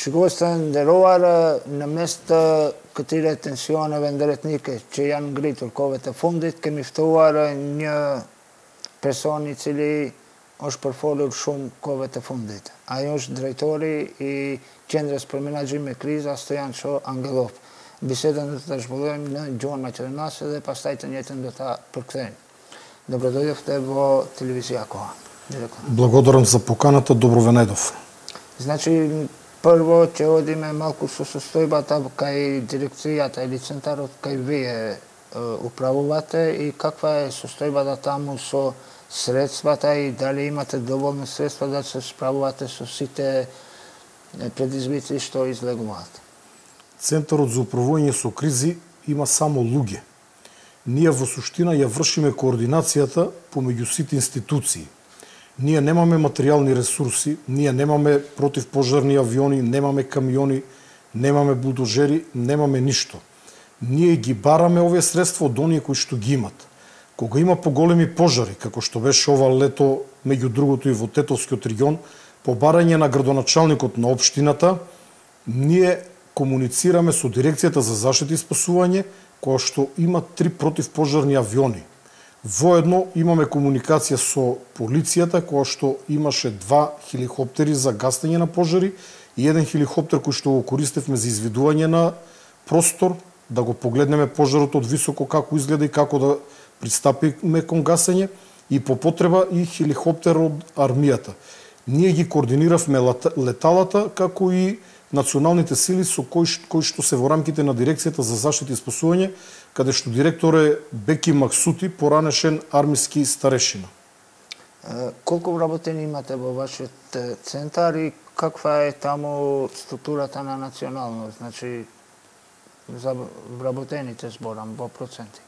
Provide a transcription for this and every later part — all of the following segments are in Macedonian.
Shiko se nderuar, në mes të këtyre tensioneve ndërhetnike që janë ngritur kohëve të fundit, kemi ftuar një person i cili është përfolur shumë kohëve të fundit. Ai është drejtori i Qendrës për Menaxhim me Kriza Stojan Ço Angelov. Bisedën do ta zhvillojmë në gjuhën maqedonase dhe pastaj të njëjtën do ta përkthejmë. Добродојдовте телевизија Коа. Благодарам за поканата, добро ве најдов. Значи, прво ќе одиме малку со состојбата кај дирекцијата или центарот кај вие управувате и каква е состојбата таму со средствата и дали имате доволно средства да се справувате со сите предизвици што излегуваат. Центарот за управување со кризи има само луѓе. Ние во суштина ја вршиме координацијата помеѓу сите институции. Ние немаме материјални ресурси, ние немаме противпожарни авиони, немаме камиони, немаме булдожери, немаме ништо. Ние ги бараме овие средства од оние кои што ги имат. Кога има поголеми пожари, како што беше ова лето, меѓу другото и во Тетовскиот регион, по барање на градоначалникот на општината, ние комуницираме со Дирекцијата за заштита и спасување, која што има 3 противпожарни авиони. Воедно имаме комуникација со полицијата, која што имаше 2 хеликоптери за гасење на пожари и 1 хеликоптер кој што го користевме за извидување на простор, да го погледнеме пожарот од високо како изгледа и како да пристапиме кон гасење, и по потреба и хеликоптер од армијата. Ние ги координиравме леталата, како и националните сили со кои што се во рамките на Дирекцијата за заштита и спасување, каде што директор е Беки Максути, поранешен армиски старешина. Колку вработени имате во вашиот центар и каква е таму структурата на национално, значи за вработените зборам во проценти?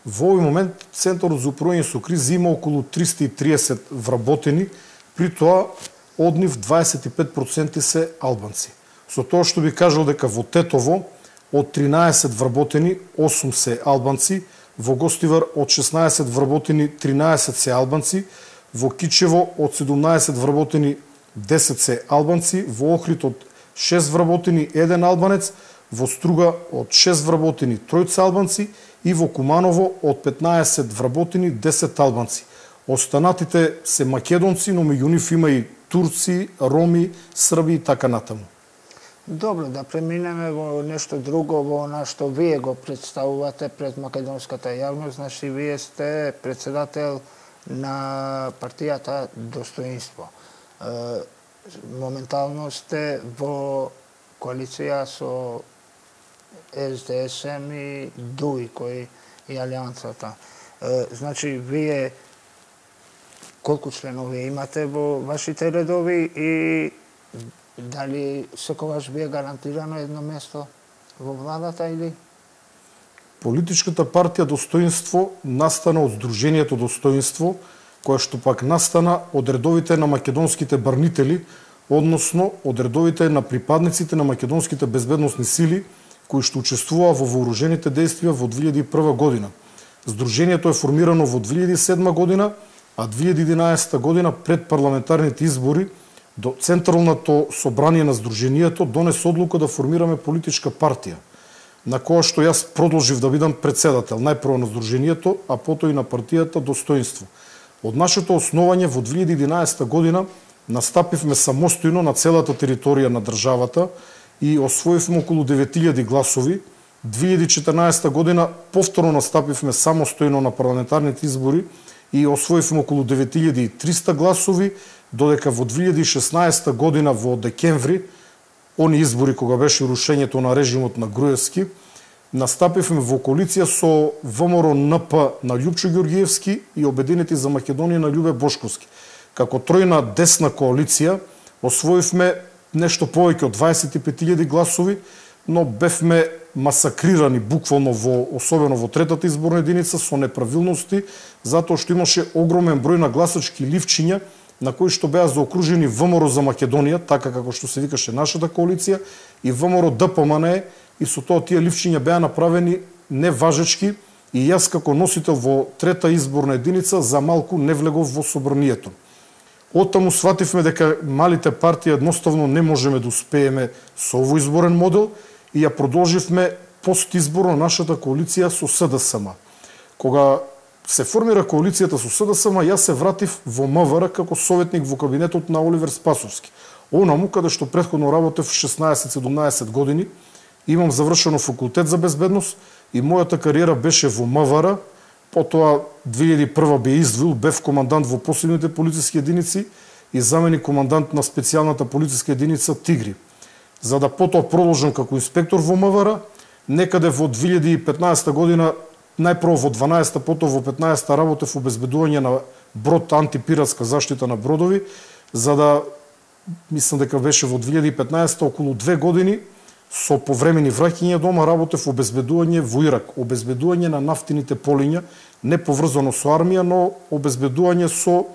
Во овој момент Центарот за управување со кризи има околу 330 вработени, при тоа од нив 25% се албанци. Со тоа што би кажал дека во Тетово од 13 вработени 8 се албанци, во Гостивар од 16 вработени 13 се албанци, во Кичево од 17 вработени 10 се албанци, во Охрид од 6 вработени 1 албанец, во Струга од 6 вработени 3 албанци и во Куманово од 15 вработени 10 албанци. Останатите се македонци, но меѓу нив има и турци, роми, срби и така натаму. Добро, да преминеме во нешто друго, во она што вие го представувате пред македонската јавност. Значи, вие сте председател на партијата Достоинство. Моментално сте во коалиција со СДСМ и ДУИ, кој и Алијансата. Значи, вие колку членови имате во вашите редови и дали секогаш ви е гарантирано едно место во владата или? Политичката партија Достоинство настана од Сдруженијето Достоинство, која што пак настана од редовите на македонските барнители, односно од редовите на припадниците на македонските безбедносни сили, кои што учествуваа во вооружените дејствија во 2001 година. Сдруженијето е формирано во 2007 година, а 2011 година пред парламентарните избори до Централното собрание на Сдруженијето донес одлука да формираме политичка партија, на која што јас продолжив да бидам председател, најпрво на Сдруженијето, а потоа и на партијата Достоинство. Од нашето основање во 2011 година настапивме самостојно на целата територија на државата и освоивме околу 9000 гласови. 2014 година повторно настапивме самостојно на парламентарните избори и освоивме околу 9300 гласови, додека во 2016 година во декември, они избори кога беше рушењето на режимот на Груевски, настапивме во коалиција со ВМРО НП на Љупчо Ѓоргиевски и Обединети за Македонија на Љубе Бошковски. Како тројна десна коалиција освоивме нешто повеќе од 25.000 гласови, но бевме масакрирани буквално особено во третата изборна единица со неправилности, затоа што имаше огромен број на гласачки ливчиња на кои што беа заокружени ВМРО за Македонија, така како што се викаше нашата коалиција, и ВМРО ДПМН, и со тоа тие ливчиња беа направени неважечки и јас како носител во трета изборна единица за малку не влегов во собранието. Оттаму свативме дека малите партии едноставно не можеме да успееме со овој изборен модел и ја продолживме постизборно нашата коалиција со СДСМ. Кога се формира коалицијата со СДСМ, јас се вратив во МВР како советник во кабинетот на Оливер Спасовски. Онаму каде што претходно работев 16-17 години, имам завршено факултет за безбедност и мојата кариера беше во МВР. Потоа 2001 бе издвоил, бев командант во посебните полициски единици и заменик командант на специјалната полициска единица Тигри. За да потоа продолжам како инспектор во МВР, некаде во 2015 година, најпрво во 12-та, потоа во 15-та работев во обезбедување на брод, антипиратска заштита на бродови, за да, мислам дека беше во 2015-та, околу 2 години, со повремени враќања дома работев во обезбедување во Ирак, обезбедување на нафтините полиња, не поврзано со армија, но обезбедување со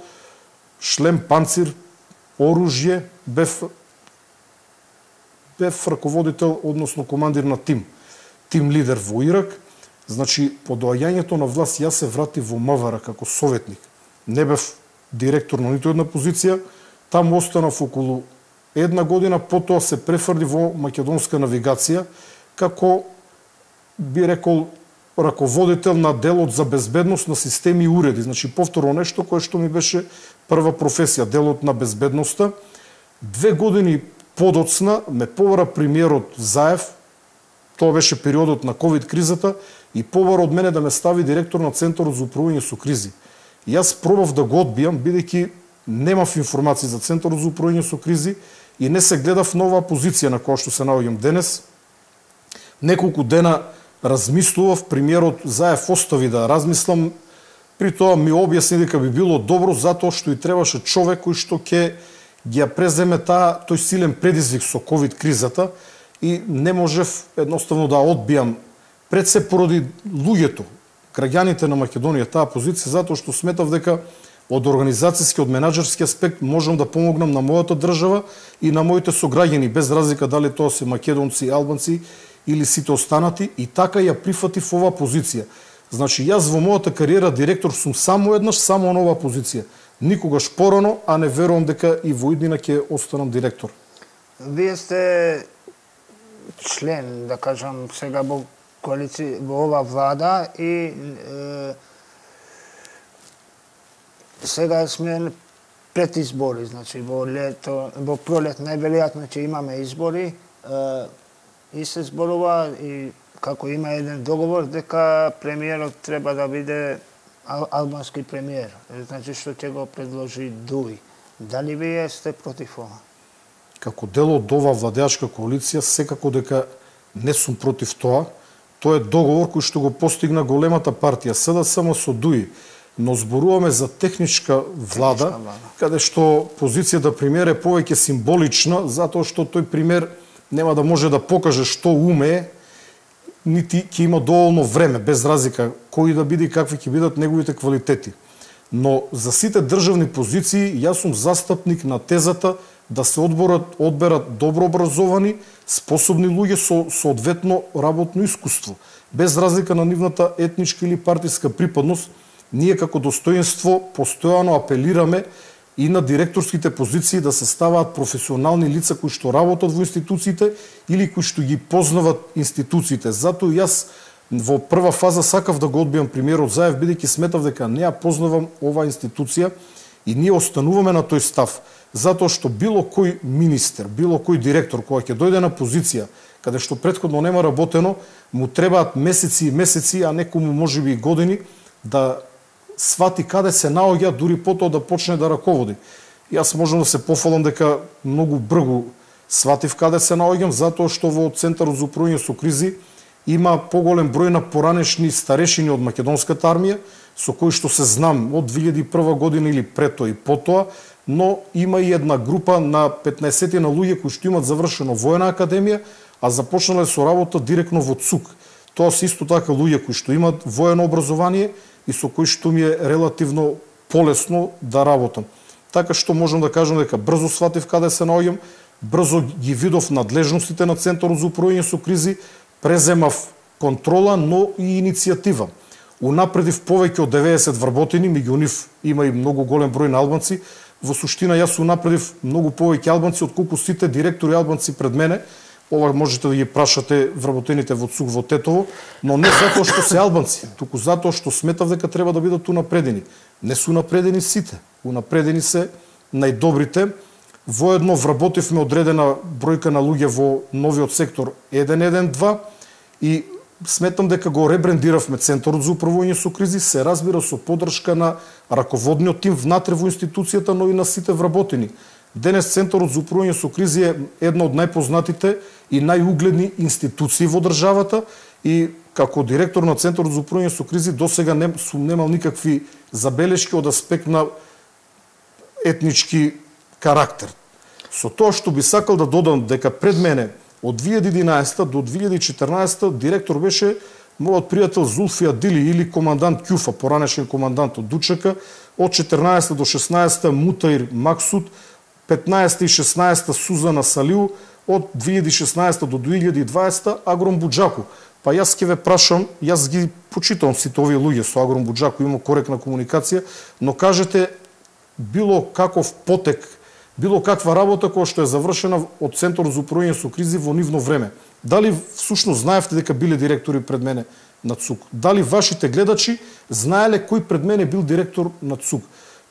шлем, панцир, оружје, бев раководител, односно командир на тим лидер во Ирак. Значи, по доаѓањето на власт јас се вратив во МВР како советник. Не бев директор на ниту една позиција, таму останав околу една година, потоа се префрли во македонска навигација како, би рекол, раководител на делот за безбедност на системи и уреди. Значи, повторно нешто кое што ми беше прва професија, делот на безбедноста. 2 години подоцна ме побара премиерот Заев, тоа беше периодот на ковид кризата, и побара од мене да ме стави директор на Центарот за управување со кризи. И јас пробав да го одбијам, бидејќи немав информации за Центарот за управување со кризи и не се гледав на оваа позиција на која што се наоѓам денес. Неколку дена размислував, премиерот Заев остави да размислам, при тоа ми објасни дека би било добро затоа што и требаше човек кој што ќе ги ја преземе тој силен предизвик со ковид кризата и не можев едноставно да одбијам пред се поради луѓето, граѓаните на Македонија таа позиција, затоа што сметав дека од организацијски, од менаџерски аспект можам да помогнам на мојата држава и на моите сограѓани, без разлика дали тоа се македонци, албанци или сите останати, и така ја прифатив оваа позиција. Значи, јас во мојата кариера директор сум само еднаш, само на оваа позиција. Никогаш порано, а не верувам дека и во иднина ќе останам директор. Вие сте член, да кажам, сега во коалиција, во оваа влада и сега сме пред избори, значи во лето, во пролет најверојатно ќе имаме избори и се зборува и како има еден договор дека премиерот треба да биде албански премиер, значи што ќе го предложи Дуи. Дали вие сте против ова? Како дел од оваа владеачка коалиција, секако дека не сум против тоа. Тоа е договор кој што го постигна големата партија СДСМ со Дуи. Но зборуваме за техничка влада, каде што позицијата премиер е повеќе символична, затоа што тој премиер нема да може да покаже што умее, нити ќе има доволно време, без разлика кој да биде и какви ќе бидат неговите квалитети. Но за сите државни позиции јас сум застапник на тезата да се одберат добро образовани, способни луѓе со соодветно работно искуство, без разлика на нивната етничка или партиска припадност. Ние како достоинство постојано апелираме и на директорските позиции да се ставаат професионални лица кои што работат во институциите или кои што ги познават институциите. Затоа јас во прва фаза сакав да го одбијам премиерот Заев, бидејќи сметав дека не ја познавам оваа институција и ние остануваме на тој став. Затоа што било кој министер, било кој директор кој ќе дојде на позиција каде што претходно нема работено, му требаат месеци и месеци, а некому можеби и години да свати каде се наоѓа, дури потоа да почне да раководи. Јас можам да се пофалам дека многу брзо сватив каде се наоѓам, затоа што во Центарот за управување со кризи има поголем број на поранешни старешини од македонската армија, со кои што се знам од 2001 година или пред тоа и потоа, но има и една група на 15 на луѓе кои што имат завршено воена академија, а започнале со работа директно во ЦУК. Тоа се исто така луѓе кои што имат воено образование и со кои што ми е релативно полесно да работам. Така што можам да кажам дека брзо сватив каде се наоѓам, брзо ги видов надлежностите на Центарот за управување со кризи, преземав контрола, но и иницијатива. Унапредив повеќе од 90 вработени, меѓу нив има и многу голем број на албанци, во суштина јас сум направив многу повеќе албанци отколку сите директори албанци пред мене. Ова можете да ги прашате вработените во ЦУК во Тетово, но не затоа што се албанци, туку затоа што сметав дека треба да бидат унапредени. Не се унапредени сите, унапредени се најдобрите. Воедно вработивме одредена бројка на луѓе во новиот сектор 112 и сметам дека го ребрендиравме Центарот за управување со кризи, се разбира со поддршка на раководниот тим внатре во институцијата, но и на сите вработени. Денес Центарот за управување со кризи е една од најпознатите и најугледни институции во државата и како директор на Центарот за управување со кризи досега сум немал никакви забелешки од аспект на етнички карактер. Со тоа што би сакал да додам дека пред мене од 2011 до 2014 директор беше мојот пријател Зулфи Адили или командант Кјуфа, поранешен командант од ДУЧК, од 14 до 16 Мутаир Максуд, 15 и 16 Сузана Салиу, од 2016 до 2020 Агром Буџаку. Па јас ќе ве прашам, јас ги почитам сите овие луѓе со Агром Буџаку, има коректна комуникација, но кажете било каков потек, било каква работа која што е завршена од Центарот за управување со кризи во нивно време. Дали всушност знаевте дека биле директори пред мене на ЦУК? Дали вашите гледачи знаеле кој пред мене бил директор на ЦУК?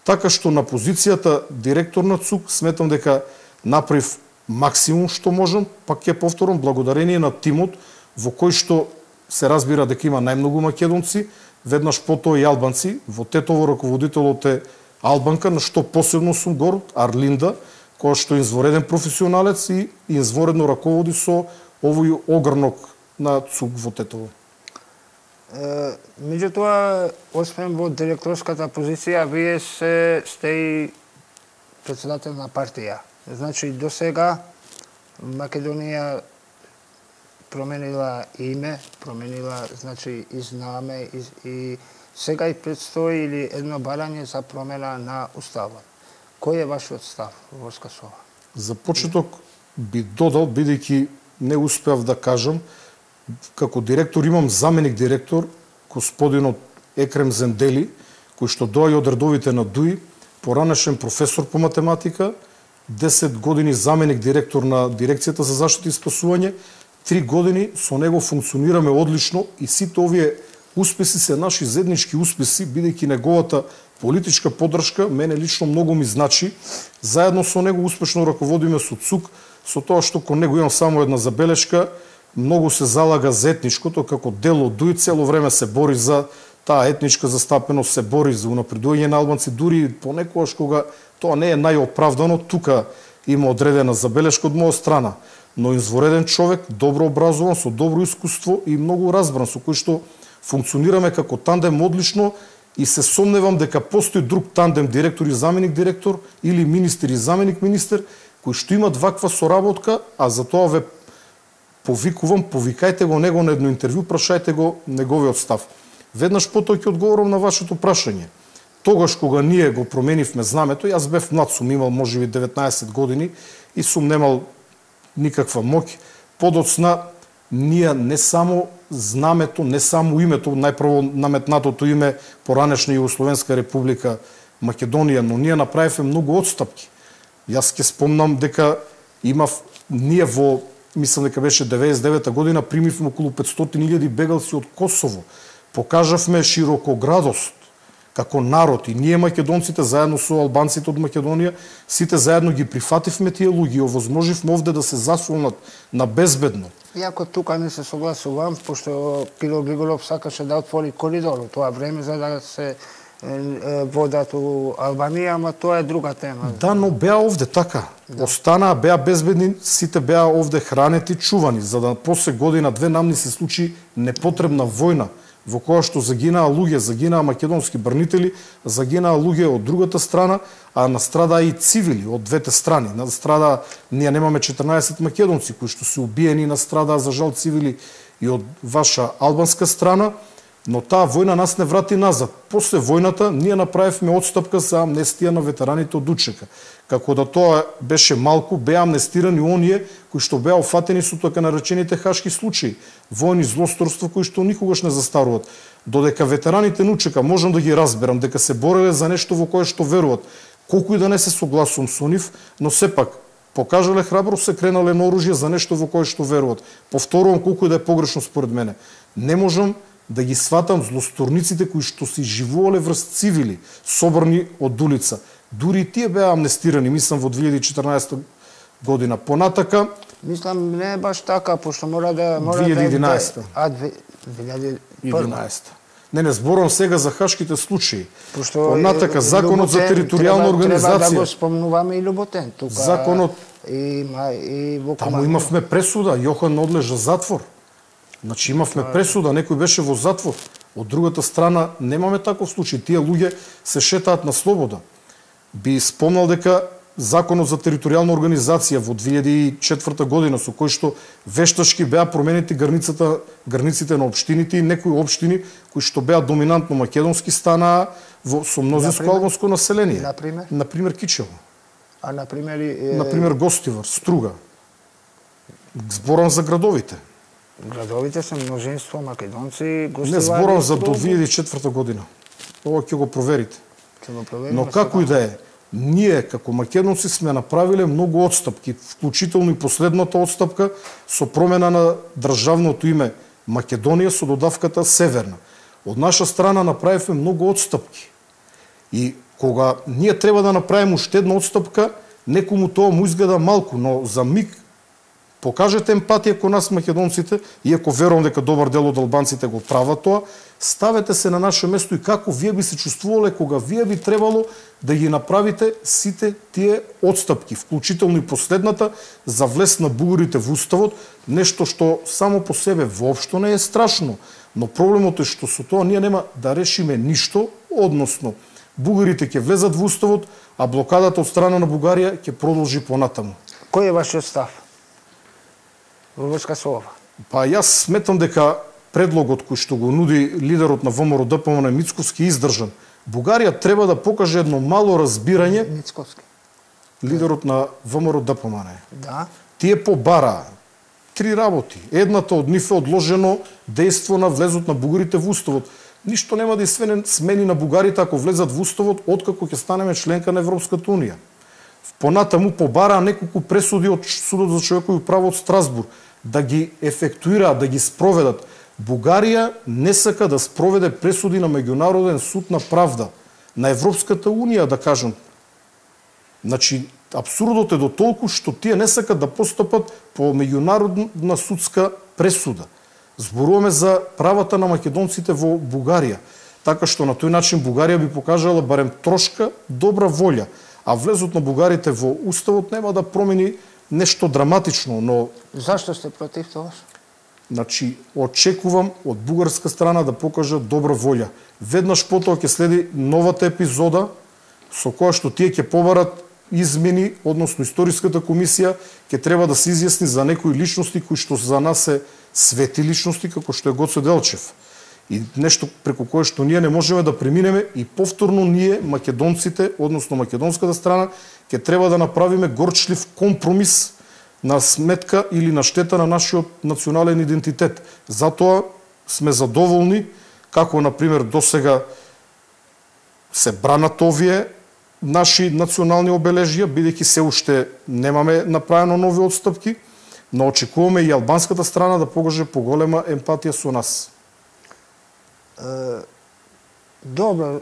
Така што на позицијата директор на ЦУК сметам дека направив максимум што можам, пак ќе повторам, благодарение на тимот во кој што се разбира дека има најмногу македонци, веднаш потоа и албанци. Во Тетово раководителот е Албанка, на што посебно сум горд, Арлинда, која што е извореден професионалец и изворедно раководи со овој огрнок на ЦУК во Тетово. Меѓутоа, освен во директорската позиција, вие сте и председател на партија. Значи, до сега Македонија променила име, променила, значи, и знаме, и сега и предстои или едно барање за промена на уставот. Кој е вашиот став во врска со ова? За почеток би додал, бидејќи не успеав да кажам, како директор имам заменик директор, господинот Екрем Зендели, кој што доаѓа од редовите на ДУИ, поранешен професор по математика, 10 години заменик директор на Дирекцијата за заштита и спасување, 3 години со него функционираме одлично и сите овие успеси се наши заеднички успеси, бидејќи неговата политичка поддршка мене лично многу ми значи. Заедно со него успешно раководиме со ЦУК, со тоа што кон него имам само една забелешка, многу се залага за етничкото, како дел од ДУИ цело време се бори за таа етничка застапеност, се бори за унапредување на албанци, дури понекогаш кога тоа не е најоправдано, тука има одредена забелешка од моја страна. Но извореден човек, добро образован, со добро искуство и многу разбран, со кој што функционираме како тандем одлично и се сомневам дека постои друг тандем директор и заменик директор или министер и заменик министер кој што имат ваква соработка, а за тоа ве повикувам, повикајте го него на едно интервју, прашајте го неговиот став. Веднаш потоа ќе одговорам на вашето прашање. Тогаш кога ние го променивме знамето, јас бев млад, сум имал можеби 19 години и сум немал никаква моќ. Подоцна ние не само знамето, не само името, најпрво наметнатото име поранешна Југословенска република Македонија, но ние направивме многу отстапки. Јас ќе спомнам дека ние во, мислам дека беше 99-та година, примивме околу 500.000 бегалци од Косово. Покажавме широкоградост како народ и ние македонците заедно со албанците од Македонија, сите заедно ги прифативме тие луѓе и овозможивме овде да се засолнат на безбедно. Иако тука не се согласувам, пошто Киро Григоров сакаше да отвори коридор во тоа време за да се водат у Албанија, ама тоа е друга тема. Да, но беа овде така. Да. Останаа, беа безбедни, сите беа овде хранети, чувани, за да после година-две нам ни се случи непотребна војна, во која што загинаа луѓе, загинаа македонски брнители, загинаа луѓе од другата страна, а настрадаа и цивили од двете страни. Настрадаа, ние немаме 14 македонци кои што се убиени, настрадаа за жал цивили и од ваша албанска страна, но таа војна нас не врати назад. После војната ние направивме отстапка за амнестија на ветераните од УЧК. Како да тоа беше малку, беа амнестирани оние кои што беа офатени со така наречените хашки случаи, војни злосторства кои што никогаш не застаруваат. Додека ветераните на УЧК можам да ги разберам дека се бореле за нешто во кое што веруваат, колку и да не се согласувам со нив, но сепак покажале храброст, се кренале на оружје за нешто во кое што веруват. Повторувам колку и да е погрешно според мене. Не можам да ги сватам злосторниците кои што си живувале врз цивили, собрани од улица. Дури и тие беа амнестирани, мислам, во 2014 година. Понатака... Мислам, не е баш така, пошто мора да... 2011. 2011. Не зборам сега за хашките случаи. Пошто понатака, законот за територијална организација. Треба да го спомнуваме и Люботен. Тука законот... И во таму имавме пресуда, Јохан одлежа затвор. Значи имавме пресуда, некој беше во затвор. Од другата страна немаме таков случај. Тие луѓе се шетаат на слобода. Би спомнал дека Законот за територијална организација во 2004 година, со кој што вештачки беа променети границите на општините и некои општини кои што беа доминантно македонски станаа со мнозинско албанско население. Например Кичево. А например Гостивар, Струга. Зборам за градовите. Градовите се мнозинство македонци, Гостивар. Не зборам за до 2004 година. Ова ќе го проверите. Но како и да е, ние како македонци сме направиле многу отстапки, вклучително и последната отстапка со промена на државното име Македонија со додавката Северна. Од наша страна направивме многу отстапки. И кога ние треба да направиме уште една отстапка, некому тоа му изгледа малку, но за миг покажете емпатија кон нас македонците, иако верувам дека добар дел од албанците го прават тоа, ставете се на наше место и како вие би се чувствувале кога вие би требало да ги направите сите тие отстапки, вклучително и последната за влез на бугарите во уставот, нешто што само по себе воопшто не е страшно, но проблемот е што со тоа ние нема да решиме ништо, односно бугарите ќе влезат во уставот, а блокадата од страна на Бугарија ќе продолжи понатаму. Кој е вашиот став во врска со ова? Па јас сметам дека предлогот кој што го нуди лидерот на ВМРО ДПМН Мицковски е издржан. Бугарија треба да покаже едно мало разбирање. Мицковски. Лидерот на ВМРО ДПМН. Да. Тие побараа 3 работи. Едната од нив е одложено дејство на влезот на бугарите во уставот. Ништо нема да смени на бугарите ако влезат во уставот откако ќе станеме членка на Европската унија. Понатаму побараа неколку пресуди од Судот за човекови права од Страсбург да ги ефектуираат, да ги спроведат. Бугарија не сака да спроведе пресуди на Меѓународен суд на правда, на Европската унија, да кажам. Значи, апсурдот е до толку што тие не сакат да постапат по меѓународна судска пресуда. Зборуваме за правата на македонците во Бугарија, така што на тој начин Бугарија би покажала барем трошка добра волја, а влезот на бугарите во уставот нема да промени нешто драматично, но... Зашто сте против тоа? Значи, очекувам од бугарска страна да покажа добра волја. Веднаш потоа ќе следи новата епизода со која што тие ќе побарат измени, односно историската комисија ќе треба да се изјасни за некои личности кои што за нас се свети личности, како што е Гоце Делчев. И нешто преку кое што ние не можеме да преминеме и повторно ние, македонците, односно македонската страна, ќе треба да направиме горчлив компромис на сметка или на штета на нашиот национален идентитет. Затоа сме задоволни како, например, досега се бранат овие наши национални обележја, бидејќи се уште немаме направено нови отстапки, но очекуваме и албанската страна да покаже поголема емпатија со нас. Добро,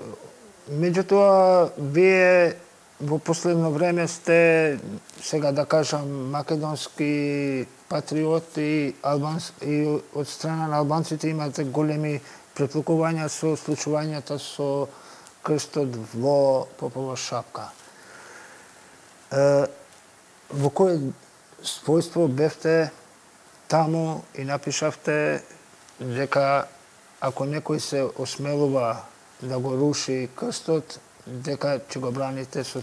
меѓутоа, вие во последно време сте, сега да кажам, македонски патриоти и од страна на албанците имате големи преплакувања со случувањата со крстот во Попова шапка. Во кој својство бевте таму и напишавте дека ако некој се осмелува да го руши крстот, дека ќе го браните со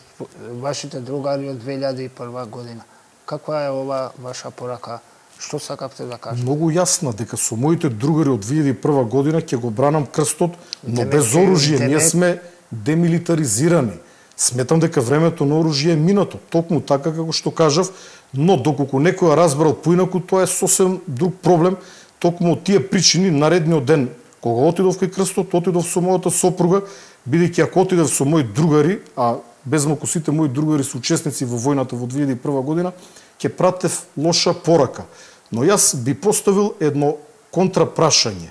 вашите другари од 2001 година. Каква е ова ваша порака? Што сакавте да кажете? Многу јасна, дека со моите другари од 2001 година ќе го бранам крстот, но без оружје. Ние сме демилитаризирани. Сметам дека времето на оружје е минато, токму така како што кажав, но доколку некој разбрал поинаку, тоа е сосем друг проблем. Токму од тие причини наредниот ден кога отидов кај крстот, отидов со мојата сопруга, бидејќи ако отидев со мои другари, а без малку сите мои другари се учесници во војната во 2001 година, ќе пратев лоша порака. Но јас би поставил едно контрапрашање.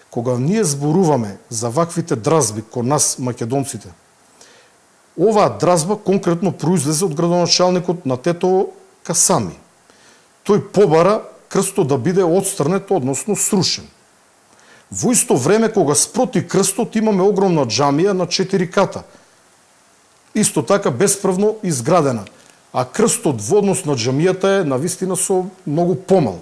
Кога ние зборуваме за ваквите дразби кон нас македонците, оваа дразба конкретно произлезе од градоначалникот на Тетово Касами. Тој побара крстот да биде отстрнет, односно срушен. Во исто време, кога спроти крстот, имаме огромна џамија на 4 ката. Исто така бесправно изградена. А крстот во однос на џамијата е навистина со многу помал.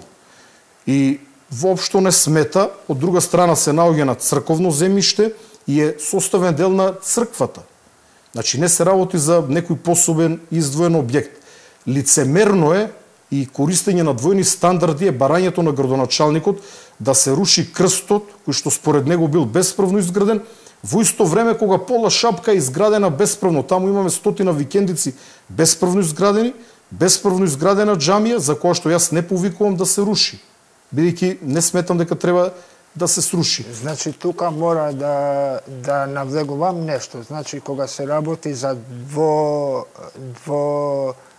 И воопшто не смета, од друга страна се наоѓа на црковно земјиште и е составен дел на црквата. Значи не се работи за некој пособен издвоен објект. Лицемерно е и користење на двојни стандарди е барањето на градоначалникот да се руши крстот, кој што според него бил бесправно изграден, во исто време кога пола шапка е изградена бесправно. Таму имаме стотина викендици бесправно изградени, бесправно изградена џамија за која што јас не повикувам да се руши, бидејќи не сметам дека треба да се сруши. Значи тука мора да навлегувам нешто. Значи кога се работи за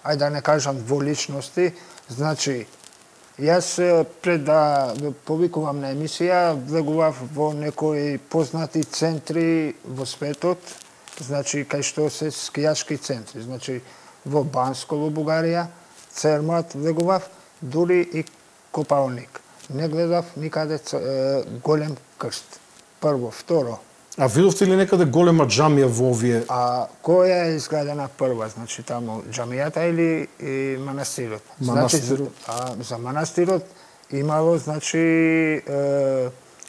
ајде да не кажам дволичности, значи јас пред да повикувам на емисија влегував во некои познати центри во светот, значи кај што се скијачки центри, значи во Банско во Бугарија, Цермат влегував, дури и Копалник. Не гледав никаде голем крст. Прво, второ. А видовте ли некаде голема џамија во овие? А која е изградена прва? Значи таму џамијата или манастирот? Манастирот. Значи, за манастирот имало, значи,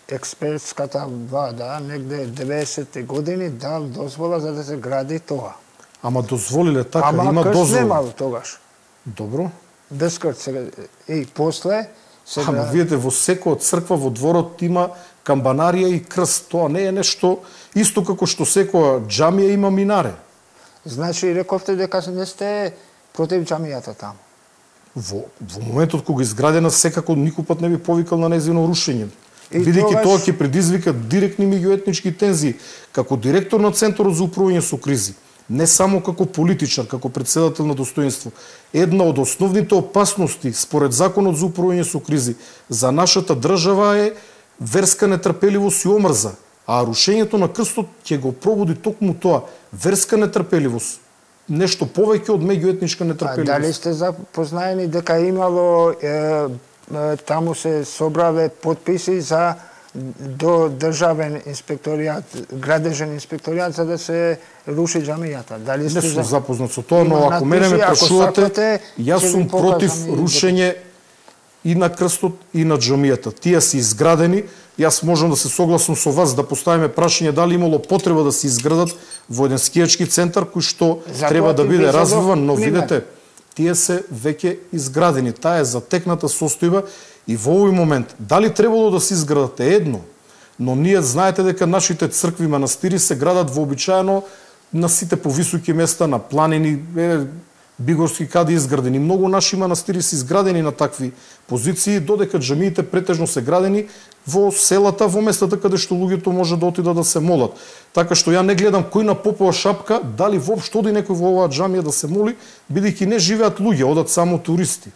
експертската влада, негде 90-те години дал дозвола за да се гради тоа. Ама дозволиле така, има дозвола. крст немало тогаш. Добро. Без крст. И после Ама видите, во секоја црква во дворот има камбанарија и крст. Тоа не е нешто исто како што секоја џамија има минаре. Значи, рековте дека не сте против џамијата таму. Во моментот кога изградена, секако никој пат не би повикал на нејзино рушење. Бидејќи тоа ќе предизвика директни меѓуетнички тензии. Како директор на Центарот за управување со кризи, не само како политичар, како председател на достоинство, една од основните опасности според Законот за управување со кризи за нашата држава е верска нетрпеливост и омрза, а рушењето на крстот ќе го пробуди токму тоа, верска нетрпеливост, нешто повеќе од меѓуетничка нетрпеливост. Дали сте запознаени дека имало таму се собрале подписи за до државен инспекторијат, градежен инспекторијат за да се руши џамијата. Дали сте не сум запознат со тоа, но ако мене ме прашувате, јас сум против рушење и на крстот и на џамијата. Тие се изградени, јас можам да се согласам со вас да поставиме прашање дали имало потреба да се изградат во еден скијачки центар кој што треба да биде развиван, но видете, тие се веќе изградени. Таа е затекната состојба и во овој момент дали требало да се изградат е едно, но ние знаете дека нашите цркви и манастири се градат вообичаено на сите повисоки места, на планини, Бигорски каде изградени. Многу наши манастири се изградени на такви позиции, додека џамиите претежно се градени во селата, во местата каде што луѓето може да отидат да се молат. Така што ја не гледам кој на попова шапка, дали воопшто оди некој во оваа џамија да се моли, бидејќи не живеат луѓе, одат само туристи.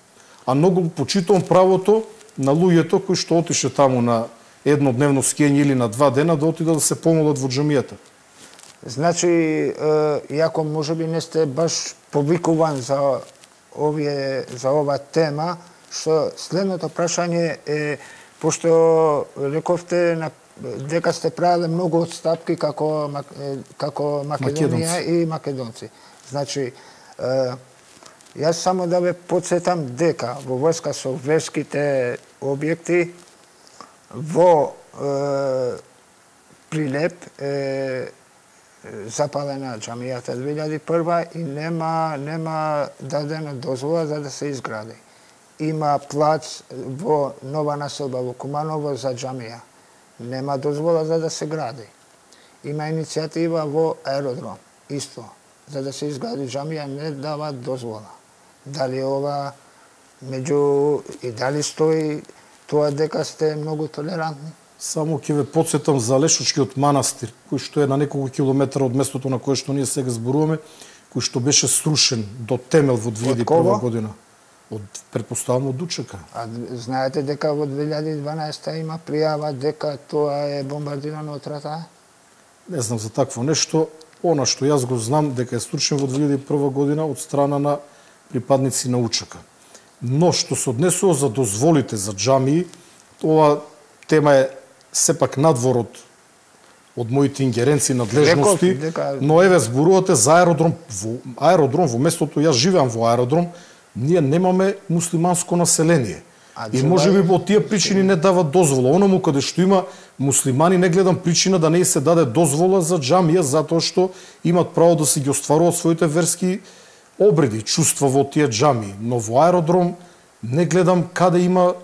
А многу почитувам правото на луѓето кои што отише таму на еднодневно скијање или на 2 дена да отидат да се помолат во џамијата. Значи, иако можеби не сте баш повикуван за ова тема, што следното прашање е, пошто рековте дека сте правиле многу отстапки како Македонија и македонци. Значи, јас само да ве подсетам дека во врска со верските објекти во Прилеп запалена џамијата 2001 и нема дадена дозвола за да се изгради. Има плац во нова населба во Куманово за џамија. Нема дозвола за да се гради. Има иницијатива во аеродром, исто. За да се изгради џамија не дава дозвола. Дали ова и дали стои тоа дека сте многу толерантни? Само ќе ве подсетам за Лешочкиот манастир, кој што е на неколку километра од местото на кое што ние сега зборуваме, кој што беше срушен до темел во 2001 година. Предпоставам од УЧК. А знаете дека во 2012 има пријава дека тоа е бомбардирано од РТА? Не знам за такво нешто. Она што јас го знам дека е стручен во 2001 година од страна на припадници на УЧК. Но што се однесува за дозволите за џамии, ова тема е сепак надвор од моите ингеренции, надлежности, но еве зборувате за аеродром. Во местото, јас живеам во аеродром, ние немаме муслиманско население. И можеби по тие причини не дават дозвола. Оному каде што има муслимани, не гледам причина да не се даде дозвола за џамија, затоа што имат право да си ги остваруваат своите верски обреди, чувства во тие џамии. Но во аеродром не гледам каде има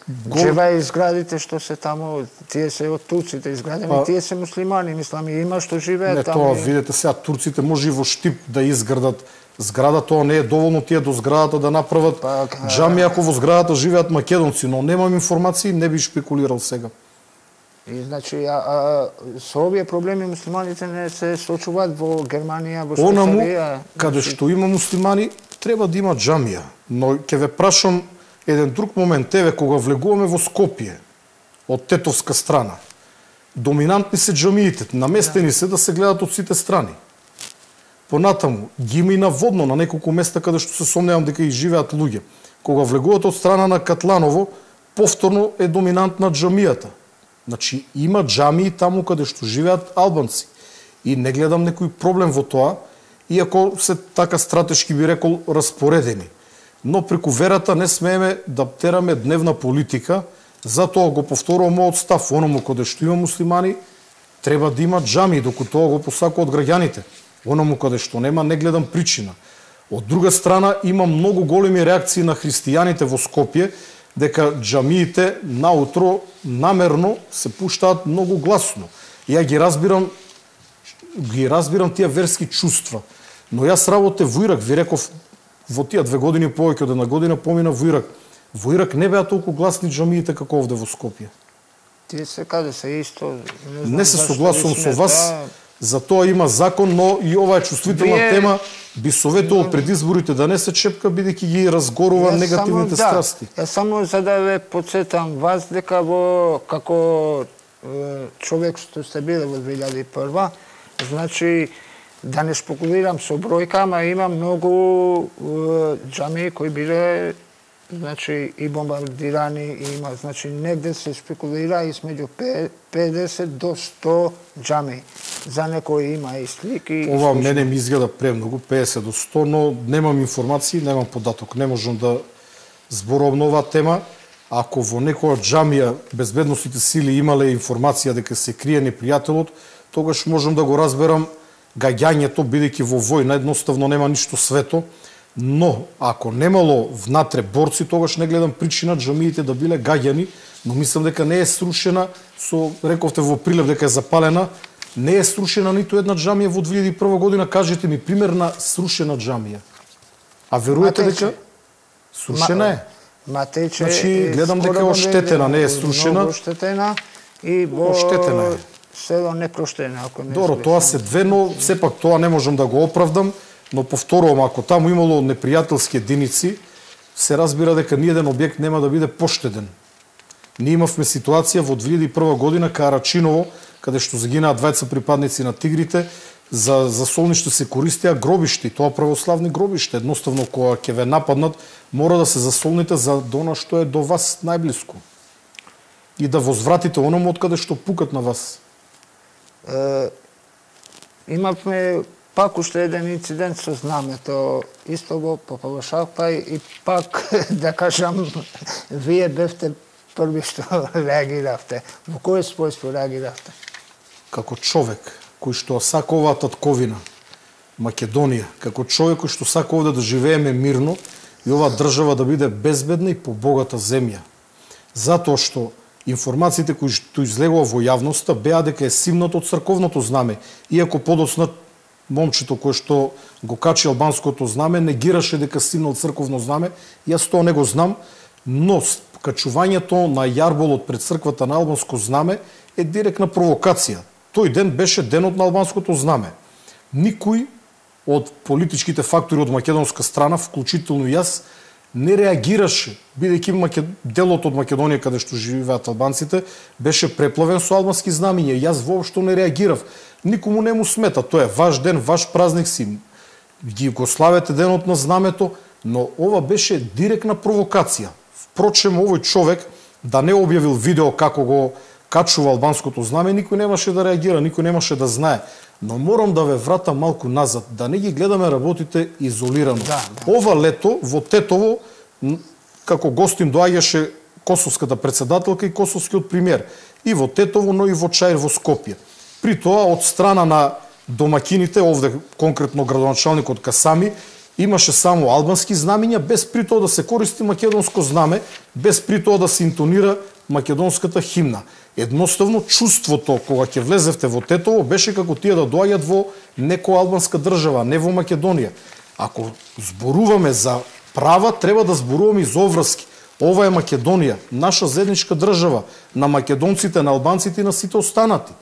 Джева изградите што се таму, тие се од турците изградени, тие се муслимани, мислам, и има што живеат таму. Не, тоа видете сега, турците може и во Штип да изградат зграда, тоа не е доволно тие до зградата да направат џами ако во зградата живеат македонци, но немам информации, не би шпекулирал сега. И значи со овие проблеми муслиманите не се соочуваат во Германија, во Швейцарија. Каде што има муслимани, треба да има џамија, но ќе ве прашам еден друг момент, еве кога влегуваме во Скопје од тетовска страна. Доминантни се џамиите, наместени се да се гледат од сите страни. Понатаму ги има и наводно на неколку места каде што се сомневам дека и живеат луѓе. Кога влегуват од страна на Катланово, повторно е доминантна џамијата. Значи има џамии таму каде што живеат албанци. И не гледам некој проблем во тоа, иако се така стратешки би рекол распоредени. Но преку верата не смееме да тераме дневна политика, затоа го повторувам мојот став, оному каде што има муслимани, треба да има џамии, докато тоа го посакуваат граѓаните. Оному каде што нема, не гледам причина. Од друга страна, има многу големи реакции на христијаните во Скопје, дека џамиите наутро намерно се пуштаат многу гласно. Ја ги разбирам тие верски чувства. Но јас работев во Ирак, ви реков, во тие 2 години, повеќе од една година, помина во Ирак. Во Ирак не беа толку гласни џамиите како овде во Скопје. Тие се каде се исто... Не се согласувам со вас, за тоа има закон, но и ова е чувствителна тема. Би советувал пред изборите да не се чепка, бидејќи ги разгорува негативните страсти. Јас само за да ве подсетам вас дека како човек што сте биле во 2001, значи да не шпекулирам со бројка, ама има многу џамии кои биле значи и бомбардирани, и има, значи негде се спекулира измеѓу 50 до 100 џамии. За некои има и слики. Ова мене ми изгледа премногу, 50 до 100, но немам информации, немам податок. Не можам да зборувам на оваа тема. Ако во некоја џамија безбедносните сили имале информација дека се крие непријателот, тогаш можам да го разберам гаѓањето, бидејќи во војна едноставно нема ништо свето. Но, ако немало внатре борци, тогаш не гледам причина џамиите да биле гаѓани, но мислам дека не е срушена, рековте во Прилеп дека е запалена, не е срушена ниту една џамија во 2001 година. Кажете ми пример на срушена џамија. А верувате дека срушена е? Матече значи, гледам дека е оштетена, не е срушена. Много оштетена и во село непроштена. Добро, тоа се две, но сепак тоа не можам да го оправдам. Но повторувам, ако таму имало непријателски единици, се разбира дека ниеден објект нема да биде поштеден. Ние имавме ситуација во 2001 година кај Рачиново, каде што загинаа двајца припадници на тигрите, за солниште се користеа гробишти, тоа православни гробиште. Едноставно, кога ќе ве нападнат, мора да се засолните за она што е до вас најблиску. И да возвратите оному од каде што пукат на вас. Имавме пак уште еден инцидент со знамето, исто во Папалошапај, и пак, да кажам, вие бевте први што реагиравте. Во кој својство реагиравте? Како човек кој што сака оваа татковина, Македонија, како човек кој што сака овде да живееме мирно и оваа држава да биде безбедна и побогата земја. Затоа што информациите кои што излегува во јавноста беа дека е симнат од црковното знаме, иако подоцна момчето кој што го качи албанското знаме негираше дека симнал црковно знаме, јас тоа не го знам, но качувањето на јарболот пред црквата на албанско знаме е директна провокација. Тој ден беше денот на албанското знаме. Никој од политичките фактори од македонска страна, вклучително и јас, не реагираше, бидејќи делот од Македонија каде што живеат албанците беше преплавен со албански знамиња. Јас воопшто не реагирав. Никому не му смета. Тоа е ваш ден, ваш празник си. Ги го славете денот на знамето, но ова беше директна провокација. Впрочем, овој човек да не објавил видео како го качува албанското знаме, никој немаше да реагира, никој немаше да знае. Но морам да ве вратам малку назад, да не ги гледаме работите изолирано. Да. Ова лето во Тетово, како гостин доаѓаше косовската председателка и косовскиот премиер. И во Тетово, но и во Чаир во Скопје. При тоа, од страна на домакините, овде конкретно градоначалникот Касами, имаше само албански знамиња, без при тоа да се користи македонско знаме, без при тоа да се интонира македонската химна. Едноставно, чувството кога ќе влезевте во Тетово беше како тие да доаѓат во некоја албанска држава, не во Македонија. Ако зборуваме за права, треба да зборуваме и за обврски. Ова е Македонија, наша заедничка држава, на македонците, на албанците и на сите останати.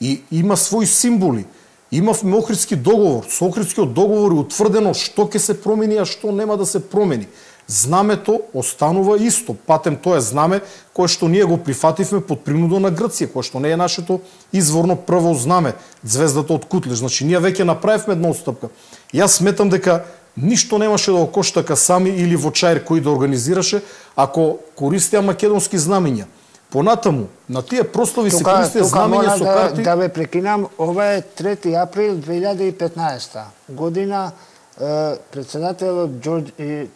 И има своји символи. Имавме Охридски договор. Со Охридскиот договор е утврдено што ќе се промени, а што нема да се промени. Знамето останува исто. Патем тоа е знаме кое што ние го прифативме под принуда на Грција, кое што не е нашето изворно прво знаме, звездата од Кутлеж. Значи ние веќе направивме една отстапка. Јас сметам дека ништо немаше да го кошта Касами или Вочаир кој да организираше ако користеа македонски знамиња. Понатаму, на тие прослави се користеа знамиња со карти. Да ве прекинам, ова е 3 април 2015 година.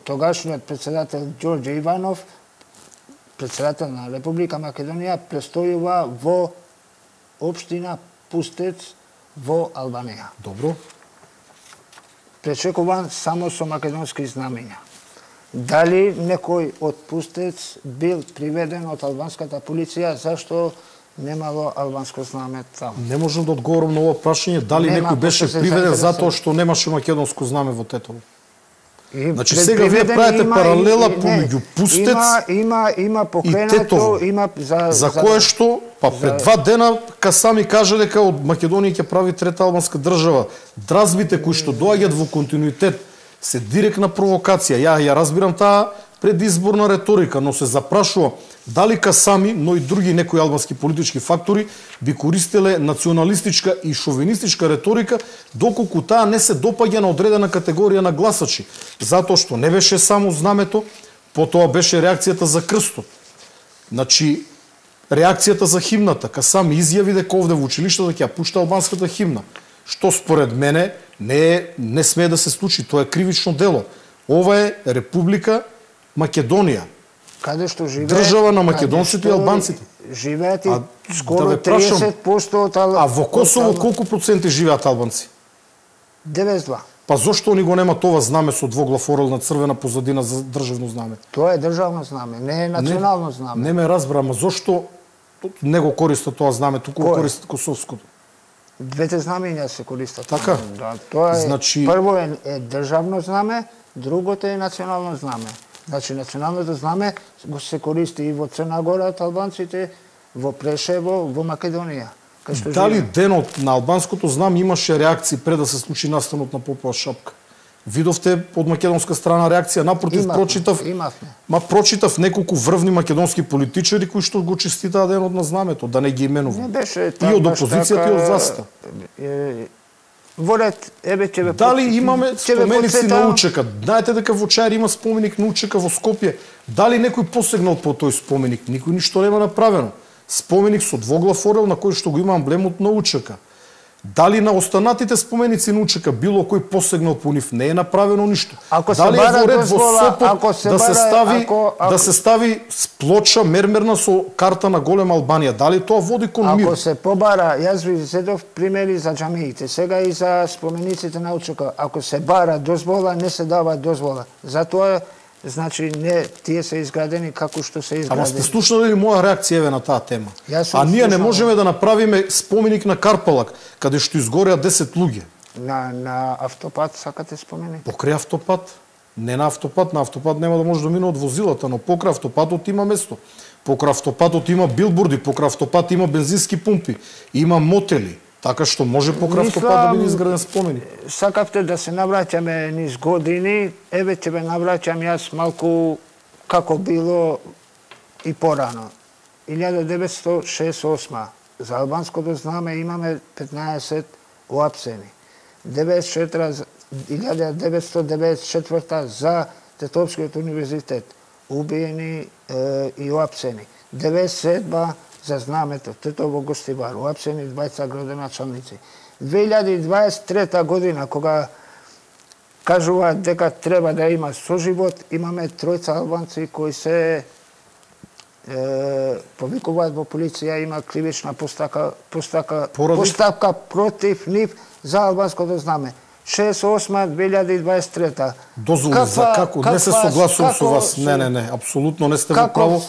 Тогашниот председател Ѓорѓе Иванов, председател на Република Македонија, престојува во општина Пустец во Албанија. Добро. Пречекуван само со македонски знамиња. Дали некој од Пустец бил приведен од албанската полиција, зашто немало албанско знаме таму? Не можам да одговорам на ова прашање, дали некој беше приведен затоа што немаше македонско знаме во Тетово. Значи сега вие правите паралела помеѓу Пустец има покренато, и Тетово, за кое што пред 2 дена Касами кажа дека од Македонија ќе прави трета албанска држава. Дразбите кои што доаѓаат во континуитет се директна провокација. Ја разбирам таа предизборна реторика, но се запрашува дали Касами, но и други некои албански политички фактори би користеле националистичка и шовинистичка реторика, доколку таа не се допаѓа на одредена категорија на гласачи, затоа што не беше само знамето, потоа беше реакцијата за крстот. Значи, реакцијата за химната. Касами изјави дека овде во училиштето ќе ја пушта албанската химна, што според мене не смее да се случи, тоа е кривично дело. Ова е Република Македонија. Каде што живее држава на македонците и албанците. Живеат и скоро 30% од А во Косово колку проценти живеат албанци? 92. Па зошто они го немат ова знаме со двоглав орел на црвена позадина за државно знаме? Тоа е државно знаме, не е национално знаме. Не ме разбра, ама зошто не го користат тоа знаме, туку го користат косовското? Двете знамења се користат. Така? Да, тоа е, Значи... прво е државно знаме, другото е национално знаме. Значи, националното знаме го се користи и во Црна Гора од албанците, во Прешево, во Македонија. Дали денот на албанското знаме имаше реакции пред да се случи настанот на Попова шапка? Видовте од македонска страна реакција? Напротив, прочитав неколку врвни македонски политичари кои што го честитаа денот на знамето, да не ги именувам. Не беше и од опозицијата и од власта. Дали имаме споменици на УЧК? Знаете дека во Чаир има споменик на УЧК во Скопје. Дали некој посегнал по тој споменик? Никој ништо нема направено. Споменик со двоглав орел на кој што го има амблемот на УЧК. Дали на останатите споменици на УЧК било кој посегнал по нив? Не е направено ништо. Дали е во ред во Сопот да се стави плоча мермерна со карта на голема Албанија? Дали тоа води кон мир? Ако се побара, јас ви зедов примери за џамиите, сега и за спомениците на УЧК. Ако се бара дозвола, не се дава дозвола. Затоа значи не тие се изградени како што се изградени. Ама сте слушнали ли моја реакција еве на таа тема? А ние не можеме да направиме споменик на Карпалак, каде што изгореа 10 луѓе. На автопат сакате споменик? Покрај автопат? Не на автопат нема да може да мине од возилата, но покрај автопатот има место. Покрај автопатот има билборди, покрај автопат има бензински пумпи, има мотели, Така што може пократко па да биде изграден споменик. Сакавте да се навраќаме низ години, еве ќе ве навраќам јас малку како било и порано. 1968 за албанското знаме имаме 15 уапсени. 1994 за Тетовскиот универзитет убиени и уапсени. 97 за знамето Тетово Гостивар уапсени 20 градоначалници. 2023 година кога кажуваат дека треба да има соживот, имаме тројца албанци кои се повикуваат во полиција, има кривична постапка против нив за албанското знаме. 68-2023. Дозволи за како? Не се согласувам со вас. Не, апсолутно не сте во право.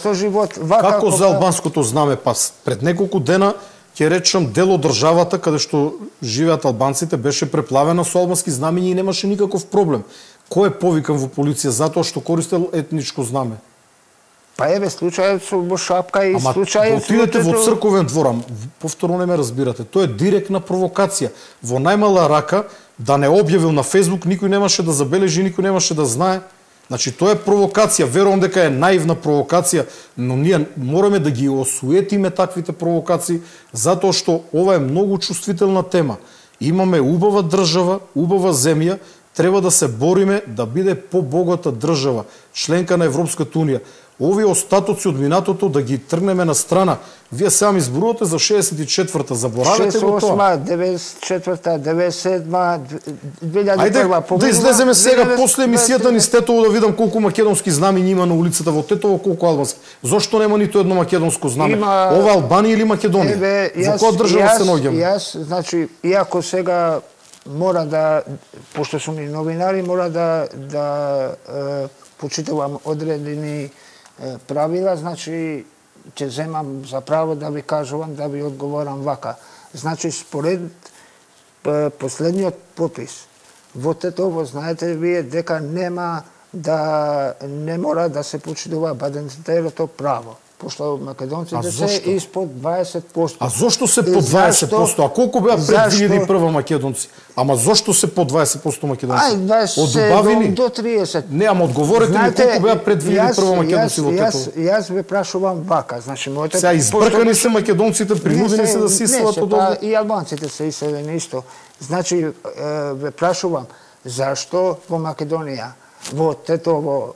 Како за албанското знаме? Па пред неколку дена ќе речам дел од државата каде што живеат албанците беше преплавена со албански знамења и немаше никаков проблем. Кој е повикан во полиција затоа што користел етничко знаме? Па еве случајот во Шапка и случајот во отидете во црковен двор, повторно не ме разбирате. Тоа е директна провокација. Во најмала рака да не објавил на Фејсбук, никој немаше да забележи, никој немаше да знае. Значи тоа е провокација, верувам дека е наивна провокација, но ние мораме да ги осуетиме таквите провокации затоа што ова е многу чувствителна тема. Имаме убава држава, убава земја, треба да се бориме да биде побогата држава, членка на Европската унија. Овие остатоци од минатото да ги тргнеме на страна. Вие сега ми зборувате за 64-та, заборавете го тоа. 68, 94-та, 97-та, 2001-та. Ајде да излеземе сега после емисијата ни Тетово да видам колку македонски знамења има на улицата во Тетово, колку албански. Зошто нема ниту едно македонско знаме? Ова Албанија или Македонија? Во која држава се наоѓаме? Јас, значи, иако сега мора да, пошто сум и новинари, мора да почитувам одредени правила, значи ќе земам за право да ви кажувам, да ви одговорам вака. Значи според последниот попис во Тетово, знаете вие дека не мора да се почитува баденцерото право, пошто македонците се испод 20%. А зошто се по 20%? А колку беа пред 2001 македонци? Ама зошто се по 20% македонци? Од убавини до 30. Не, ама одговорете ми колку беа пред 2001 македонци во Тетово. Јас ве прашувам вака, значи моето сега избркани се македонците, принудени се да се иселат од овде. И албанците се иселени исто. Значи ве прашувам зашто во Македонија, во Тетово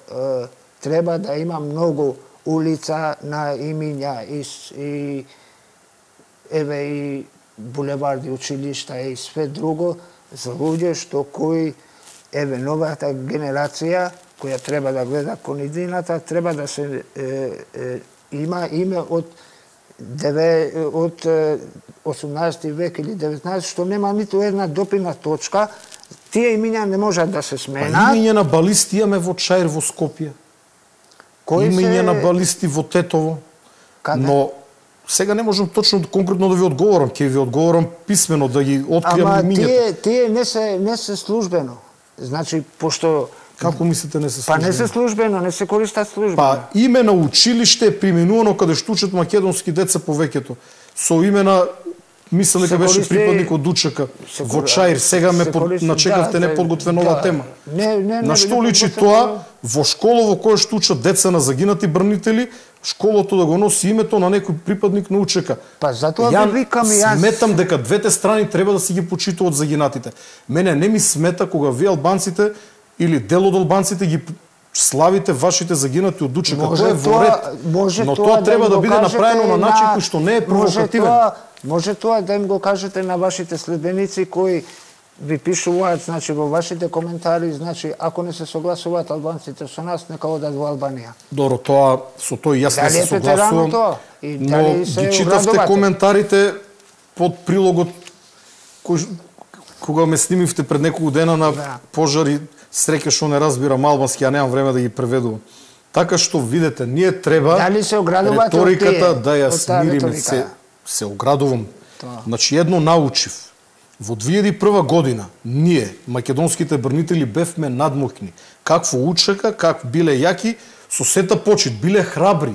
треба да има многу улица на имиња и еве и булеварди, училишта и све друго за луѓе што кои еве новата генерација која треба да гледа кон идината, треба да се има име од 18 век или 19 што нема ниту една допирна точка. Тие имиња не можат да се сменат. Па имиња на балисти имаме во Чаир во Скопје. Имиња на балисти во Тетово. Но сега не можам точно конкретно да ви одговорам, ќе ви одговорам писмено да ги откријам имињата. Ама тие не се службено. Значи пошто како мислите не се службено? Па не се службено, не се користат службено. Па име на училиште е применувано каде што учат македонски деца повеќето. Со име на мислам дека беше припадник од УЧК во Чаир, сега ме начекавте неподготвена ова тема. На што личи тоа? Во школа во која што учат деца на загинати брнители, школото да го носи името на некој припадник на УЧК. Па затоа ви викам и јас. Сметам дека двете страни треба да си ги почитуваат загинатите. Мене не ми смета кога ви албанците или дел од албанците ги славите вашите загинати од УЧК. Тоа е во ред. Но тоа треба да биде направено на начин кој што не е провокативен. Може тоа да им го кажете на вашите следбеници кои ви пишуваат, значи во вашите коментари, значи ако не се согласуваат албанците со нас, нека одат во Албанија. Добро, тоа со тој јас не се согласувам. Но ги читавте коментарите под прилогот кога ме снимивте пред неколку дена на пожари, среќа што не разбирам албански, а немам време да ги преведувам. Така што видете, ние треба реториката да ја смириме. Се оградувам. Значи едно научив. Во 2001 година ние, македонските брнители, бевме надмокни. Какво УЧК, как биле јаки, со сета почит, биле храбри.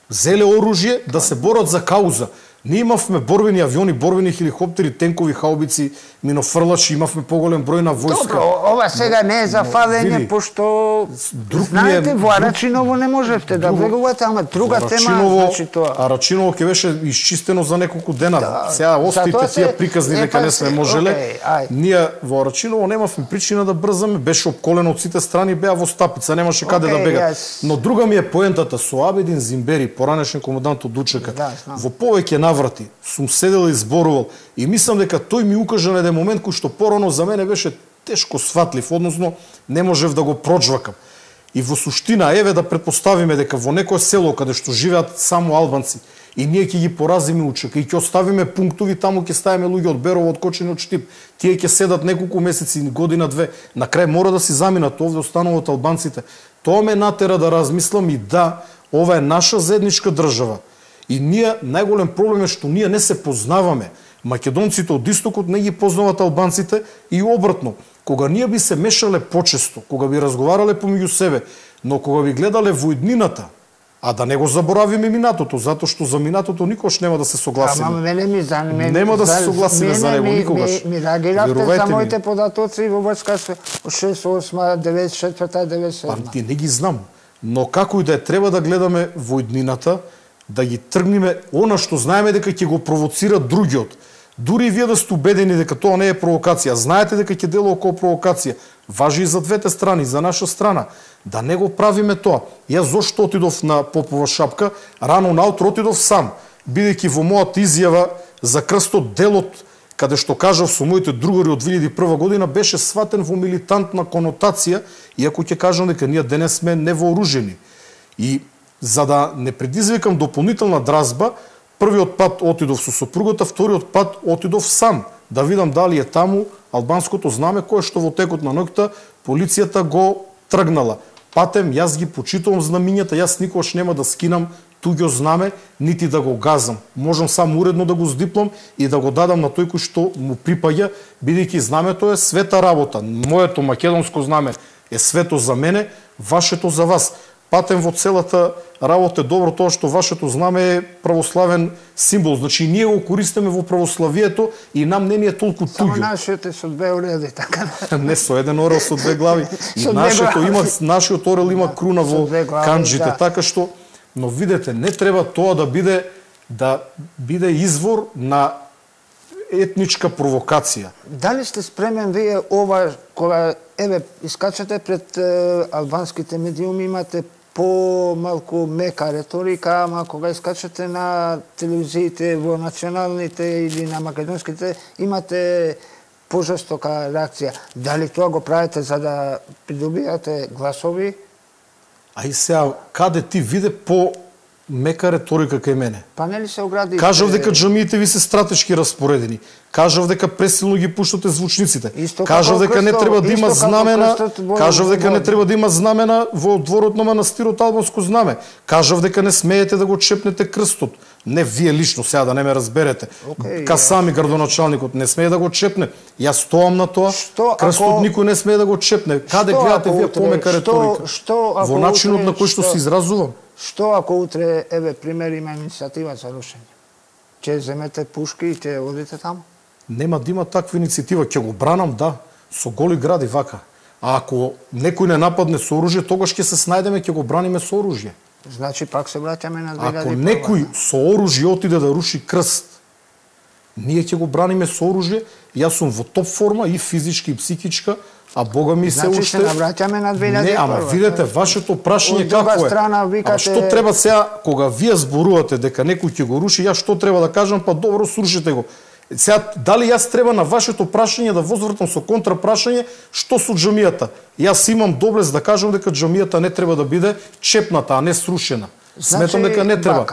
Зеле оружје да се борат за кауза. Ние имавме борбени авиони, борбени хеликоптери, тенкови хаубици, минофрлачи, имавме поголем број на војска. Добро, ова сега не е за фалење, пошто знаете, во Арачиново не можевте да влегувате, ама друга тема, значи тоа. Арачиново ќе беше исчистено за неколку дена. Сега остите тие приказни дека не сме можеле. Ние во Арачиново немавме причина да брзаме, беше обколено од сите страни, беа во стапица, немаше каде да бега. Но друга ми е поентата со Абедин Зимбери, поранешен командант од Дучека. Во повеќе наврати сум седел и зборувал и мислам дека тој ми укажа на еден момент кој што порано за мене беше тешко сватлив, односно не можев да го проџвакам. И во суштина, еве да претпоставиме дека во некое село каде што живеат само албанци и ние ќе ги поразиме Учека и ќе оставиме пунктови, таму ќе ставиме луѓе од Берово, од Кочани, од Штип. Тие ќе седат неколку месеци, година, две. На крај мора да си заминат овде остануваат албанците. Тоа ме натера да размислам и да, ова е наша заедничка држава. И ние, најголем проблем е што ние не се познаваме. Македонците од истокот не ги познават албанците и обратно. Кога ние би се мешале почесто, кога би разговарале помеѓу себе, но кога би гледале во иднината, а да не го заборавиме минатото, затоа што за минатото никош нема да се согласиме. Ама мене ми заниме. Нема да се согласиме за него никогаш. Ми реагиравте за моите податоци во врска со 68, 94, 97. Па ти не ги знам, но како и да е, треба да гледаме во иднината, да ги тргнеме она што знаеме дека ќе го провоцира другиот. Дури и вие да сте убедени дека тоа не е провокација, знаете дека ќе делува околу провокација, важи и за двете страни, за наша страна, да не го правиме тоа. Јас зошто отидов на Попова шапка, рано наутро отидов сам, бидејќи во мојата изјава за крстот делот, каде што кажав со моите другари од 2001 година, беше сватен во милитантна конотација, иако ќе кажам дека ние денес сме невооружени. И за да не предизвикам дополнителна дразба, првиот пат отидов со сопругата, вториот пат отидов сам, да видам дали е таму албанското знаме кое што во текот на ноќта полицијата го тргнала. Патем, јас ги почитувам знамињата, јас никош нема да скинам туѓо знаме, нити да го газам. Можам само уредно да го здиплам и да го дадам на тој кој што му припаѓа, бидејќи знамето е света работа. Моето македонско знаме е свето за мене, вашето за вас. Патем во целата работа е добро тоа што вашето знаме е православен символ. Значи ние го користиме во православието и нам не ни е толку туѓо. Само нашиот е со две ореди, така. Не со еден орел, со две глави. И нашиот орел има круна во канџите, така што, но видете, не треба тоа да биде извор на етничка провокација. Дали сте спремен вие ова, кога еве искачате пред албанските медиуми, имате по-малку мека реторика, ама кога искачате на телевизиите во националните или на македонските, имате пожестока реакција. Дали тоа го правите за да придобијате гласови? А и сега, каде ти виде мека реторика кај мене? Па нели се огради? Кажав дека џамиите ви се стратешки распоредени. Кажав дека пресилно ги пуштате звучниците. Кажав дека не треба да има знамена. Кажав дека не треба да има знамена во дворот на манастирот албанско знаме. Кажав дека не смеете да го чепнете крстот. Не вие лично, сега да не ме разберете. Касами градоначалникот не смее да го чепне. Јас стоам на тоа. Крстот никој не смее да го чепне. Каде гледате вие помека реторика? Во начинот на кој што се изразувам. Што ако утре, еве, пример, има иницијатива за рушење? Ќе земете пушки и ќе одите таму? Нема да има таква иницијатива, ќе го бранам, да, со голи гради вака. А ако некој не нападне со оружје, тогаш ќе се снајдеме, ќе го браниме со оружје. Значи пак се враќаме на 2001. Ако некој со оружје отиде да руши крст, ние ќе го браниме со оружје. Јас сум во топ форма и физички и психичка, а Бога ми се уште... Значи се навраќаме на 2001. Не, ама видете, вашето прашање како е. Ама што треба сега, кога вие зборувате дека некој ќе го руши, јас што треба да кажам, па добро, срушите го. Сега, дали јас треба на вашето прашање да возвртам со контрапрашање, што со џамијата? Јас имам доблест да кажам дека џамијата не треба да биде чепната, а не срушена. Сметам дека не треба.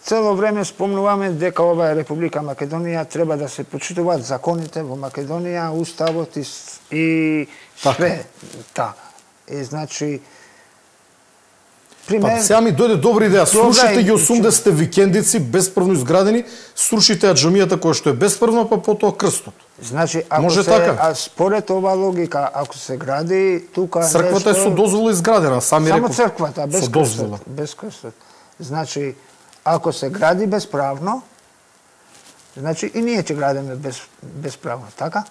Цело време спомнуваме дека ова е Република Македонија, треба да се почитуваат законите во Македонија, уставот и све. Така. И значи Па сега ми дојде добра идеја. Срушите ги 80 викендици bespravно изградени, срушите ја џамијата која што е bespravна, па потоа крстот. Значи, ако може се, така? Според ова логика, ако се гради тука црквата е со дозвола изградена, сами само реков. Само црквата, без крстот. Значи, ако се гради bespravно, Значи и ние ќе градиме без право, така?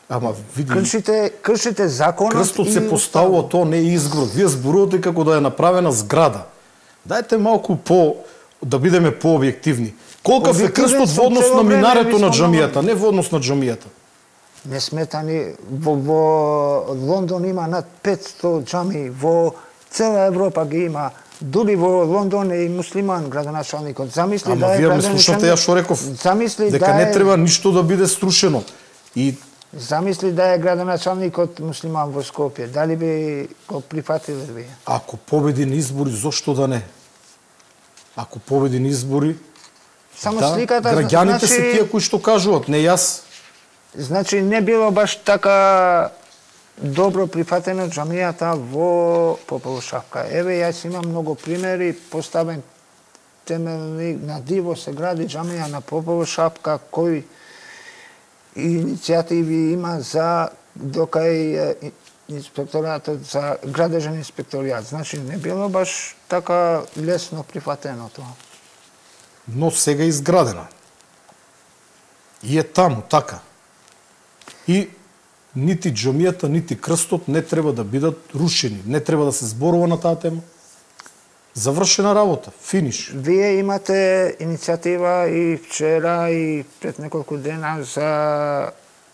Ама види, кршите законот. Крстот се поставува, то не е изград. Вие зборувате како да е направена зграда. Дайте малку да бидеме по-објективни. Колкав е крстот во однос на минарето на џамијата, не во однос на џамијата? Не сметани, во Лондон има над 500 џамии, во цела Европа ги има. Дури во Лондон е и муслиман градоначалникот. Замисли Ама вие ме слушате ја што реков, дека не треба ништо да биде струшено. И замисли да е градоначалникот муслиман во Скопје, дали би го прифатиле вие? Ако победи на избори, зошто да не? Ако победи на избори, само да, сликата, граѓаните се тие кои што кажуваат, не јас. Значи не било баш така добро прифатено џамијата во Попово Шапка. Еве, јас имам многу примери, поставен темелни, на диво се гради џамија на Попово Шапка, кои иницијативи има за докај инспекторатот за градежен инспекторијат. Значи не било баш така лесно прифатено тоа. Но сега е изградена. И е таму, така. И нити џамијата, нити крстот не треба да бидат рушени. Не треба да се зборува на таа тема. Завршена работа, финиш. Вие имате иницијатива и вчера и пред неколку дена за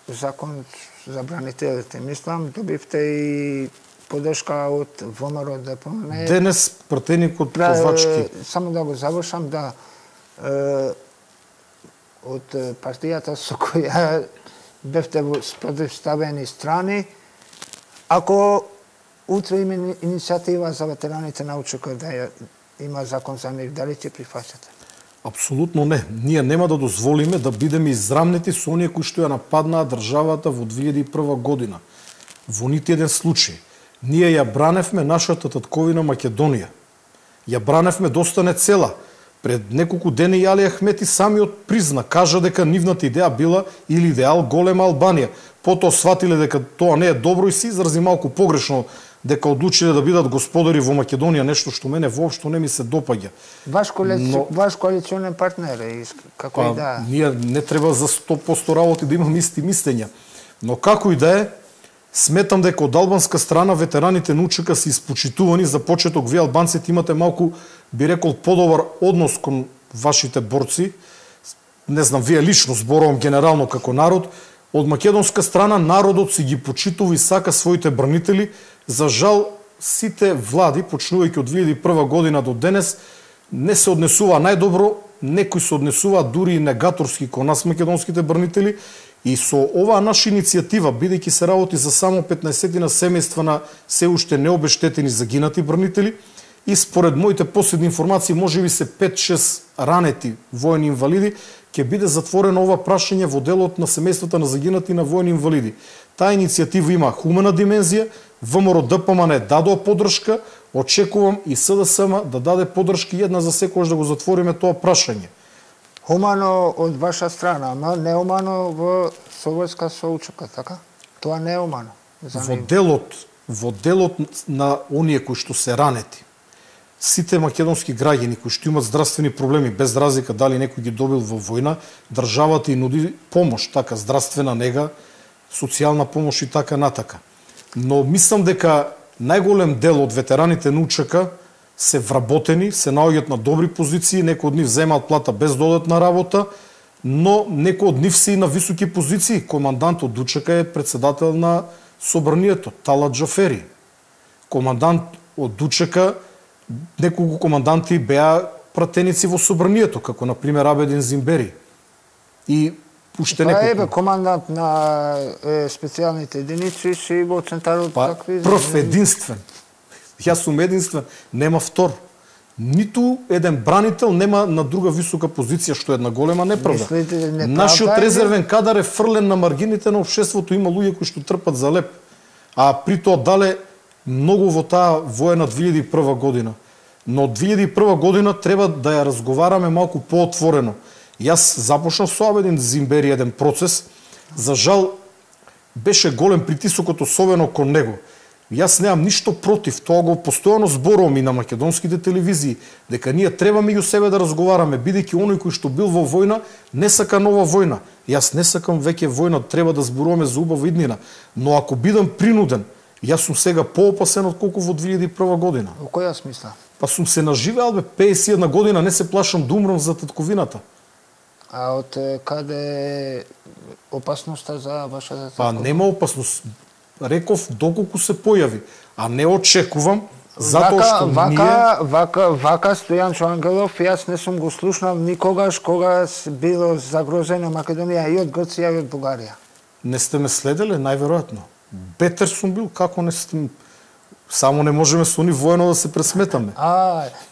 закон за бранителите. Мислам, добивте и подршка од ВМРО ДПМН. Денес пратеникот Ковачки. Само да го завршам, да. Од партијата со која бевте противставени страни, ако утре има иницијатива за ветераните на УЧК да има закон за нив, дали ќе прифаќате? Апсолутно не. Ние нема да дозволиме да бидеме израмнети со оние кои што ја нападнаа државата во 2001 година. Во нити еден случај. Ние ја браневме нашата татковина Македонија. Ја браневме да остане цела. Пред неколку дена и Али Ахмети самиот призна, кажа дека нивната идеја била или идеал голема Албанија. Потоа сватиле дека тоа не е добро и се изрази малку погрешно дека одлучиле да бидат господари во Македонија, нешто што мене воопшто не ми се допаѓа. Ваш коалиционен партнер е, како и да. Ние не треба за 100% работи да имаме исти мислења. Но како и да е, сметам дека од албанска страна ветераните на УЧК се испочитувани. За почеток, вие албанците имате малку, би рекол, подобар однос кон вашите борци. Не знам, вие лично зборувам генерално како народ. Од македонска страна народот си ги почитува и сака своите бранители. За жал, сите влади, почнувајќи од 2001 година до денес, не се однесува најдобро, некои се однесува дури и негаторски кон нас македонските бранители. И со оваа наша иницијатива, бидејќи се работи за само 15 на семејства на се уште необештетени загинати бранители, и според моите последни информации, можеби се 5-6 ранети воени инвалиди, ќе биде затворено ова прашање во делот на семејствата на загинати на воени инвалиди. Таа иницијатива има хумана димензија, ВМРО ДПМН дадоа подршка, очекувам и СДСМ да даде подршка една за секојаш да го затвориме тоа прашање. Хумано од ваша страна, ама неумано во совојска со УЧК, така? Тоа не е умано. Во делот на оние кои што се ранети, сите македонски граѓани кои што имат здравствени проблеми, без разлика дали некој ги добил во војна, државата и нуди помош, така, здравствена нега, социјална помош и така натака. Но мислам дека најголем дел од ветераните на УЧК се вработени, се наоѓаат на добри позиции, некои од нив земаат плата без додатна работа, но некои од нив се и на високи позиции. Командант од УЧК е председател на собранието, Талат Џафери. Командант од УЧК, неколку команданти беа пратеници во собранието, како на пример Абедин Зимбери. И уште неколку. Командант на специјалните единици си во центарот такви. Прв, единствен. Јас сум единствен, нема втор. Ниту еден бранител нема на друга висока позиција, што е една голема неправда. Нашиот резервен кадар е фрлен на маргините на општеството, има луѓе кои што трпат за леп. А при тоа дале многу во таа воена 2001 година. Но од 2001 година треба да ја разговараме малку поотворено. Јас започнав со Абедин Зимбери еден процес. За жал, беше голем притисокот особено кон него. Јас немам ништо против, тоа го постојано зборувам и на македонските телевизии, дека ние треба меѓу себе да разговараме, бидејќи оној кој што бил во војна не сака нова војна. Јас не сакам веќе војна, треба да зборуваме за убава иднина. Но ако бидам принуден, јас сум сега поопасен од колку во 2001 година. Во која смисла? Па сум се наживеал, 51 година, не се плашам да умрам за татковината. А од каде опасноста за вашата татковина? Па нема опасност. Реков доколку се појави, а не очекувам, затоа што Вака Стојанчо Ангелов, јас не сум го слушнал никогаш кога било загрозена Македонија и од Грција и од Бугарија. Не сте ме следеле, најверојатно. Бетер сум бил, како не сте... Само не можеме со ни воено да се пресметаме.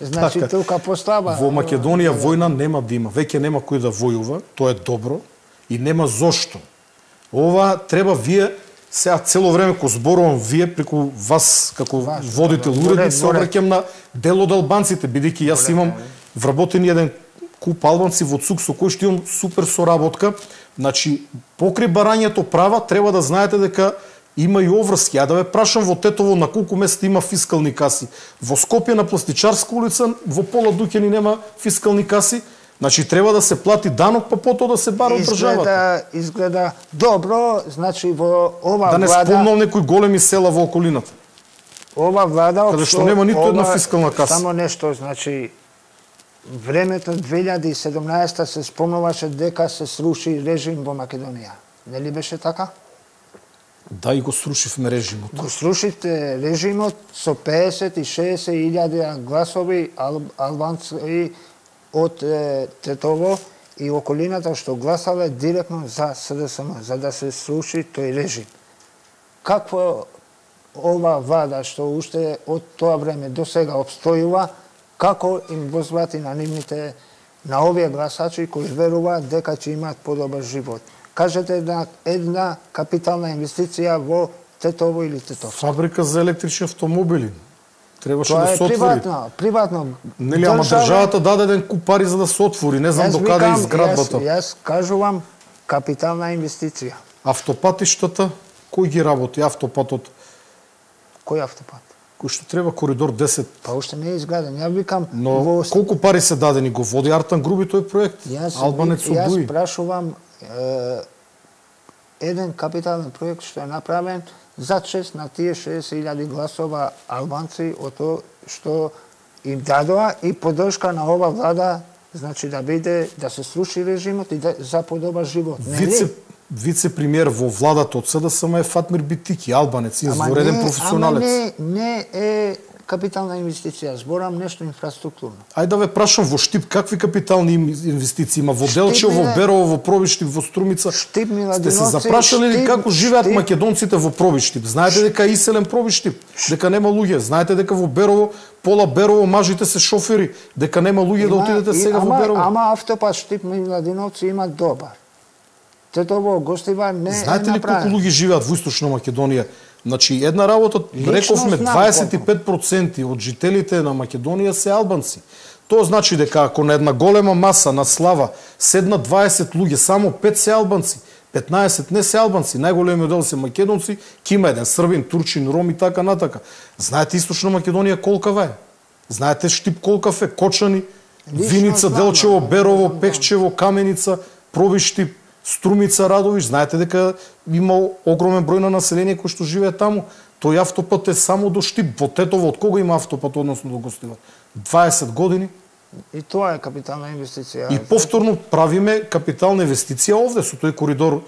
Значи тука послаба. Во Македонија војна нема да има, веќе нема кој да војува, тоа е добро и нема зошто. Ова треба вие сега цело време ко зборувам вие преку вас како водител уредник се обраќам на дел од албанците, бидејќи јас имам вработени еден куп албанци во ЦУК со кој што имам супер соработка. Значи покрај барањето права треба да знаете дека има и оврски. Ја да ве прашам во Тетово на колку места има фискални каси. Во Скопје на Пластичарска улица во пола Дуќани нема фискални каси. Значи треба да се плати данок, па потоа да се бара од државата. Изгледа добро, значи во ова влада... Да не спомнам некои големи села во околината. Ова влада... Каде што нема ниту една фискална каса. Само нешто, значи, времето 2017 се спомнуваше дека се сруши режим во Македонија. Нели беше така? Да, и го срушивме режимот. Го срушивте режимот со 50 и 60 илјади гласови албанци од Тетово и околината што гласале директно за СДСМ, за да се сруши тој режим. Какво ова влада што уште од тоа време до сега обстојува, како им возврати на нивните, на овие гласачи кои веруваат дека ќе имаат подобар живот? Кажете една капитална инвестиција во Тетово или Тетовско. Фабрика за електрични автомобили. Требаше тоа да се отвори. Приватно. Нели, ама државата даде еден куп пари за да се отвори. Не знам до каде е изградбата. Јас кажувам капитална инвестиција. Автопатиштата, кој ги работи автопатот? Кој автопат? Кој што треба коридор 10. Па уште не е изграден. Ја викам Но колку пари се дадени, го води Артан Груби тој проект? Албанец од Дуи. Јас прашувам еден капитален проект што е направен за чест на тие 60.000 гласова албанци од тоа што им дадоа и поддршка на ова влада, значи да биде, да се сруши режимот и за подобар живот. Вице-премиер во владата од СДСМ е Фатмир Битики, албанец, извореден професионалец. Ама не е капитална инвестиција, зборам нешто инфраструктурно. Ајде да ве прашам, во Штип какви капитални инвестиции има? Во Делчево, во Берово, во Пробиштип, во Струмица? Штип, сте се запрашали ли како живеат македонците во Пробиштип? Знаете дека е иселен Пробиштип, дека нема луѓе. Знаете дека во Берово, пола Берово мажите се шофери, дека нема луѓе да отидете сега во Берово. Ама автопат Штип Младиновци има добар. Тетово, Гостивар не е направен. Знаете ли колку луѓе живеат во Источна Македонија? Значи, една работа, рековме, 25% од жителите на Македонија се албанци. Тоа значи дека ако на една голема маса на слава седнат 20 луѓе, само 5 се албанци, 15 не се албанци, најголемиот дел се македонци, ки има еден србин, турчин, ром и така натака. Знаете Источна Македонија колкава е? Знаете Штип колкав е? Кочани, Виница, Делчево, Берово, Пехчево, Каменица, Пробиштип, Струмица, Радовиш, знаете дека има огромен број на население кој што живее таму. Тој автопат е само до Штип. Во Тетово од кога има автопат односно до Гостивар? 20 години. И тоа е капитална инвестиција. И повторно правиме капитална инвестиција овде со тој коридор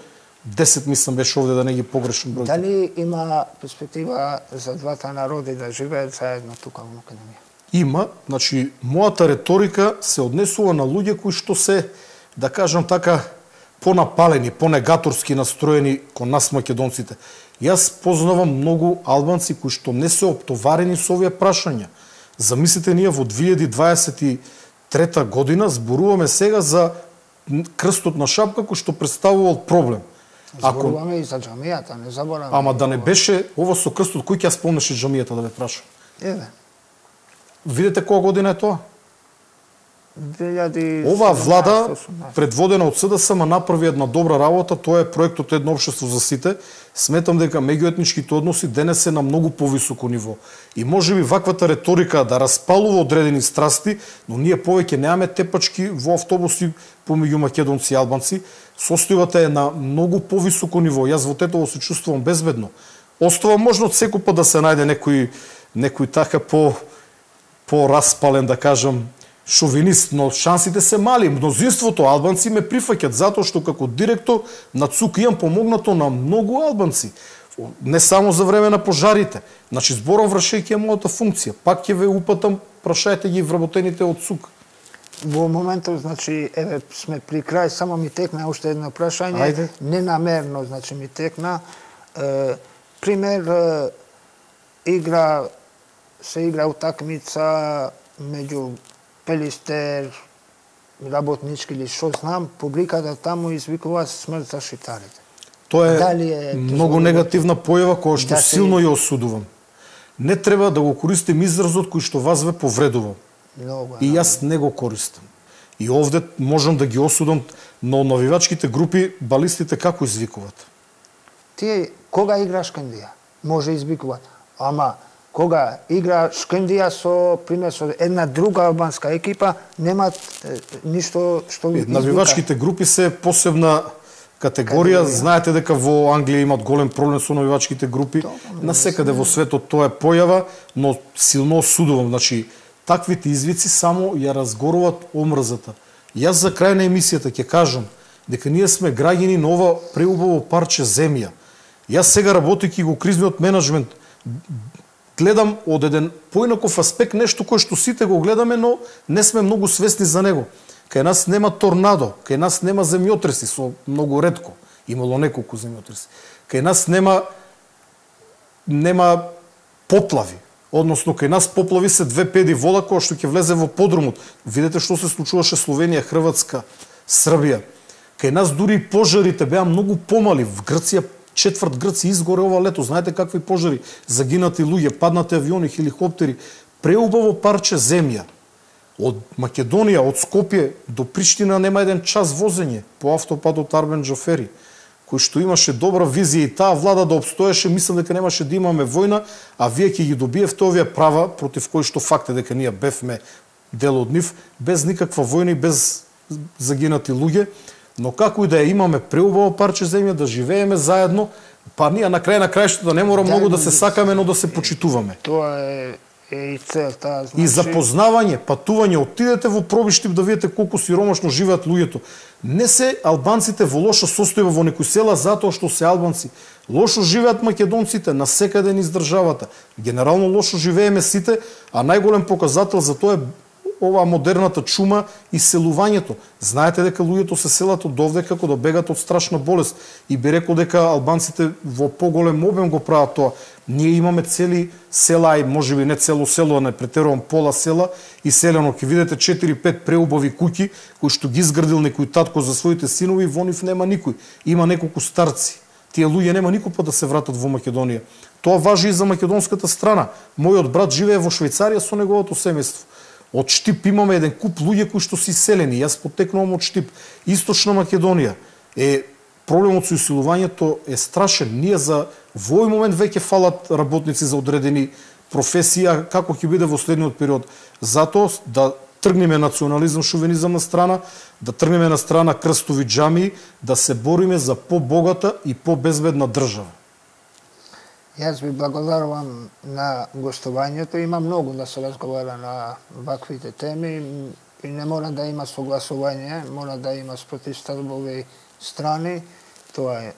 10, мислам беше овде, да не ги погрешам бројка. Дали има перспектива за двата народи да живеат заедно тука во Македонија? Има, значи мојата реторика се однесува на луѓе кои што се, да кажам така, понапалени, понегаторски настроени кон нас македонците. Јас познавам многу албанци кои што не се оптоварени со овие прашања. Замислите, ние во 2023 година зборуваме сега за крстот на шапка кој што представувал проблем. Зборуваме и за џамијата, не забораваме. Ама да не беше ова со крстот, кој ќе ја спомнеше џамијата, да ве прашам? Еве. Видете која година е тоа? Оваа влада, предводена од СДСМ, направи една добра работа, тоа е проектот Едно општество за сите. Сметам дека меѓуетничките односи денес се на многу повисоко ниво. И можеби ваквата реторика да распалува одредени страсти, но ние повеќе немаме тепачки во автобуси помеѓу македонци и албанци. Состојбата е на многу повисоко ниво. Јас во Тетово се чувствувам безбедно. Остава можно секој пат да се најде некој така по-распален, да кажам, шовинист, но шансите се мали. Мнозинството албанци ме прифаќат затоа што како директор на ЦУК имам помогнато на многу албанци. Не само за време на пожарите. Значи зборам вршејќи мојата функција. Пак ќе ве упатам, прашајте ги вработените од ЦУК. Во моментот, значи, еве сме при крај, само ми текна уште едно прашање. Ајде. Ненамерно, значи, ми текна. Пример, се игра утакмица меѓу Пелистер, работнички или што знам, публиката таму извикува смрт за шиптарите. Тоа е многу негативна појава која што силно ја осудувам. Не треба да го користим изразот кој што вас ве повредува. И јас не го користам. И овде можам да ги осудам, но навивачките групи, балистите како извикуваат? Тие кога играш Шкендија, може извикуваат. Ама кога игра Шкендија со пример со една друга албанска екипа, немаат ништо што извика. Навивачките групи се посебна категорија. Знаете дека во Англија имат голем проблем со навивачките групи. Насекаде во светот тоа е појава, но силно осудувам. Значи, таквите извици само ја разгоруват омрзата. Јас за крај на емисијата ќе кажам дека ние сме граѓани на ова преубаво парче земја. Јас сега работејќи го кризниот менеджмент гледам од еден поинаков аспект нешто кое што сите го гледаме, но не сме многу свесни за него. Кај нас нема торнадо, кај нас нема земјотреси, со многу ретко. Имало неколку земјотреси. Кај нас нема поплави. Односно, кај нас поплави се 2 педи вода која што ќе влезе во подрумот. Видете што се случуваше Словенија, Хрватска, Србија. Кај нас дури и пожарите беа многу помали. В Грција, четврт Грција изгоре ова лето. Знаете какви пожари? Загинати луѓе, паднати авиони, хеликоптери. Преубаво парче земја. Од Македонија, од Скопје до Приштина нема еден час возење по автопатот Арбен Џафери, кој што имаше добра визија и таа влада да обстоеше, мислам дека немаше да имаме војна, а вие ќе ги добиевте овие права против кои што факт е дека ние бевме дел од нив, без никаква војна и без загинати луѓе, но како и да ја имаме преубаво парче земја, да живееме заедно, па ние на крај на крајштото не мора многу да се сакаме, но да се почитуваме. Тоа е и целта, значи... И запознавање, патување, отидете во Пробиштип да видите колку сиромашно живеат луѓето. Не се албанците во лоша состојба во некои села затоа што се албанци. Лошо живеат македонците насекаде низ државата. Генерално лошо живееме сите, а најголем показател за тоа е оваа модерната чума и селувањето. Знаете дека луѓето се селат од овде како да бегат од страшна болест. И би рекол дека албанците во поголем обем го прават тоа. Ние имаме цели села, и можеби не цело село, не претерувам, пола села и селено. Ќе видите 4-5 преубави куќи кои што ги изградил некој татко за своите синови, во нив нема никој. Има неколку старци. Тие луѓе нема никој пат да се вратат во Македонија. Тоа важи и за македонската страна. Мојот брат живее во Швајцарија со неговото семејство. Од Штип имаме еден куп луѓе кои што се иселени. Јас потекнувам од Штип. Источна Македонија е проблемот со исилувањето е страшен. Ние за во овој момент веќе фалат работници за одредени професии, како ќе биде во следниот период. Затоа да тргнеме национализам, шовинизам на страна, да тргнеме на страна крстови џамии, да се бориме за побогата и побезбедна држава. Јас ви благодарувам на гостувањето. Има многу да се разговара на ваквите теми и не мора да има согласување, мора да има спротивставови страни. Тоа е.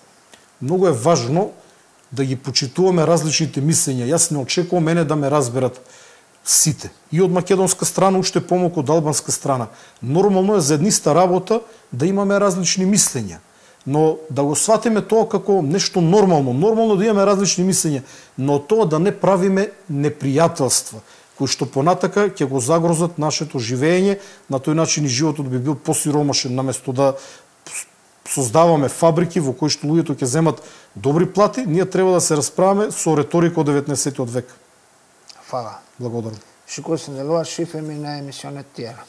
Многу е важно да ги почитуваме различните мислења. Јас не очекувам мене да ме разберат сите. И од македонска страна, уште помалку од албанска страна. Нормално е за едниста работа да имаме различни мислења. Но да го сватиме тоа како нешто нормално. Нормално да имаме различни мислења, но тоа да не правиме непријателства, кои што понатака ќе го загрозат нашето живење, на тој начин и животот би бил посиромашен, наместо да создаваме фабрики во кои што луѓето ќе земат добри плати, ние треба да се расправаме со реторика од 19. век. Фала. Благодарам. Shikues në luar shifemi në emisionet tjera.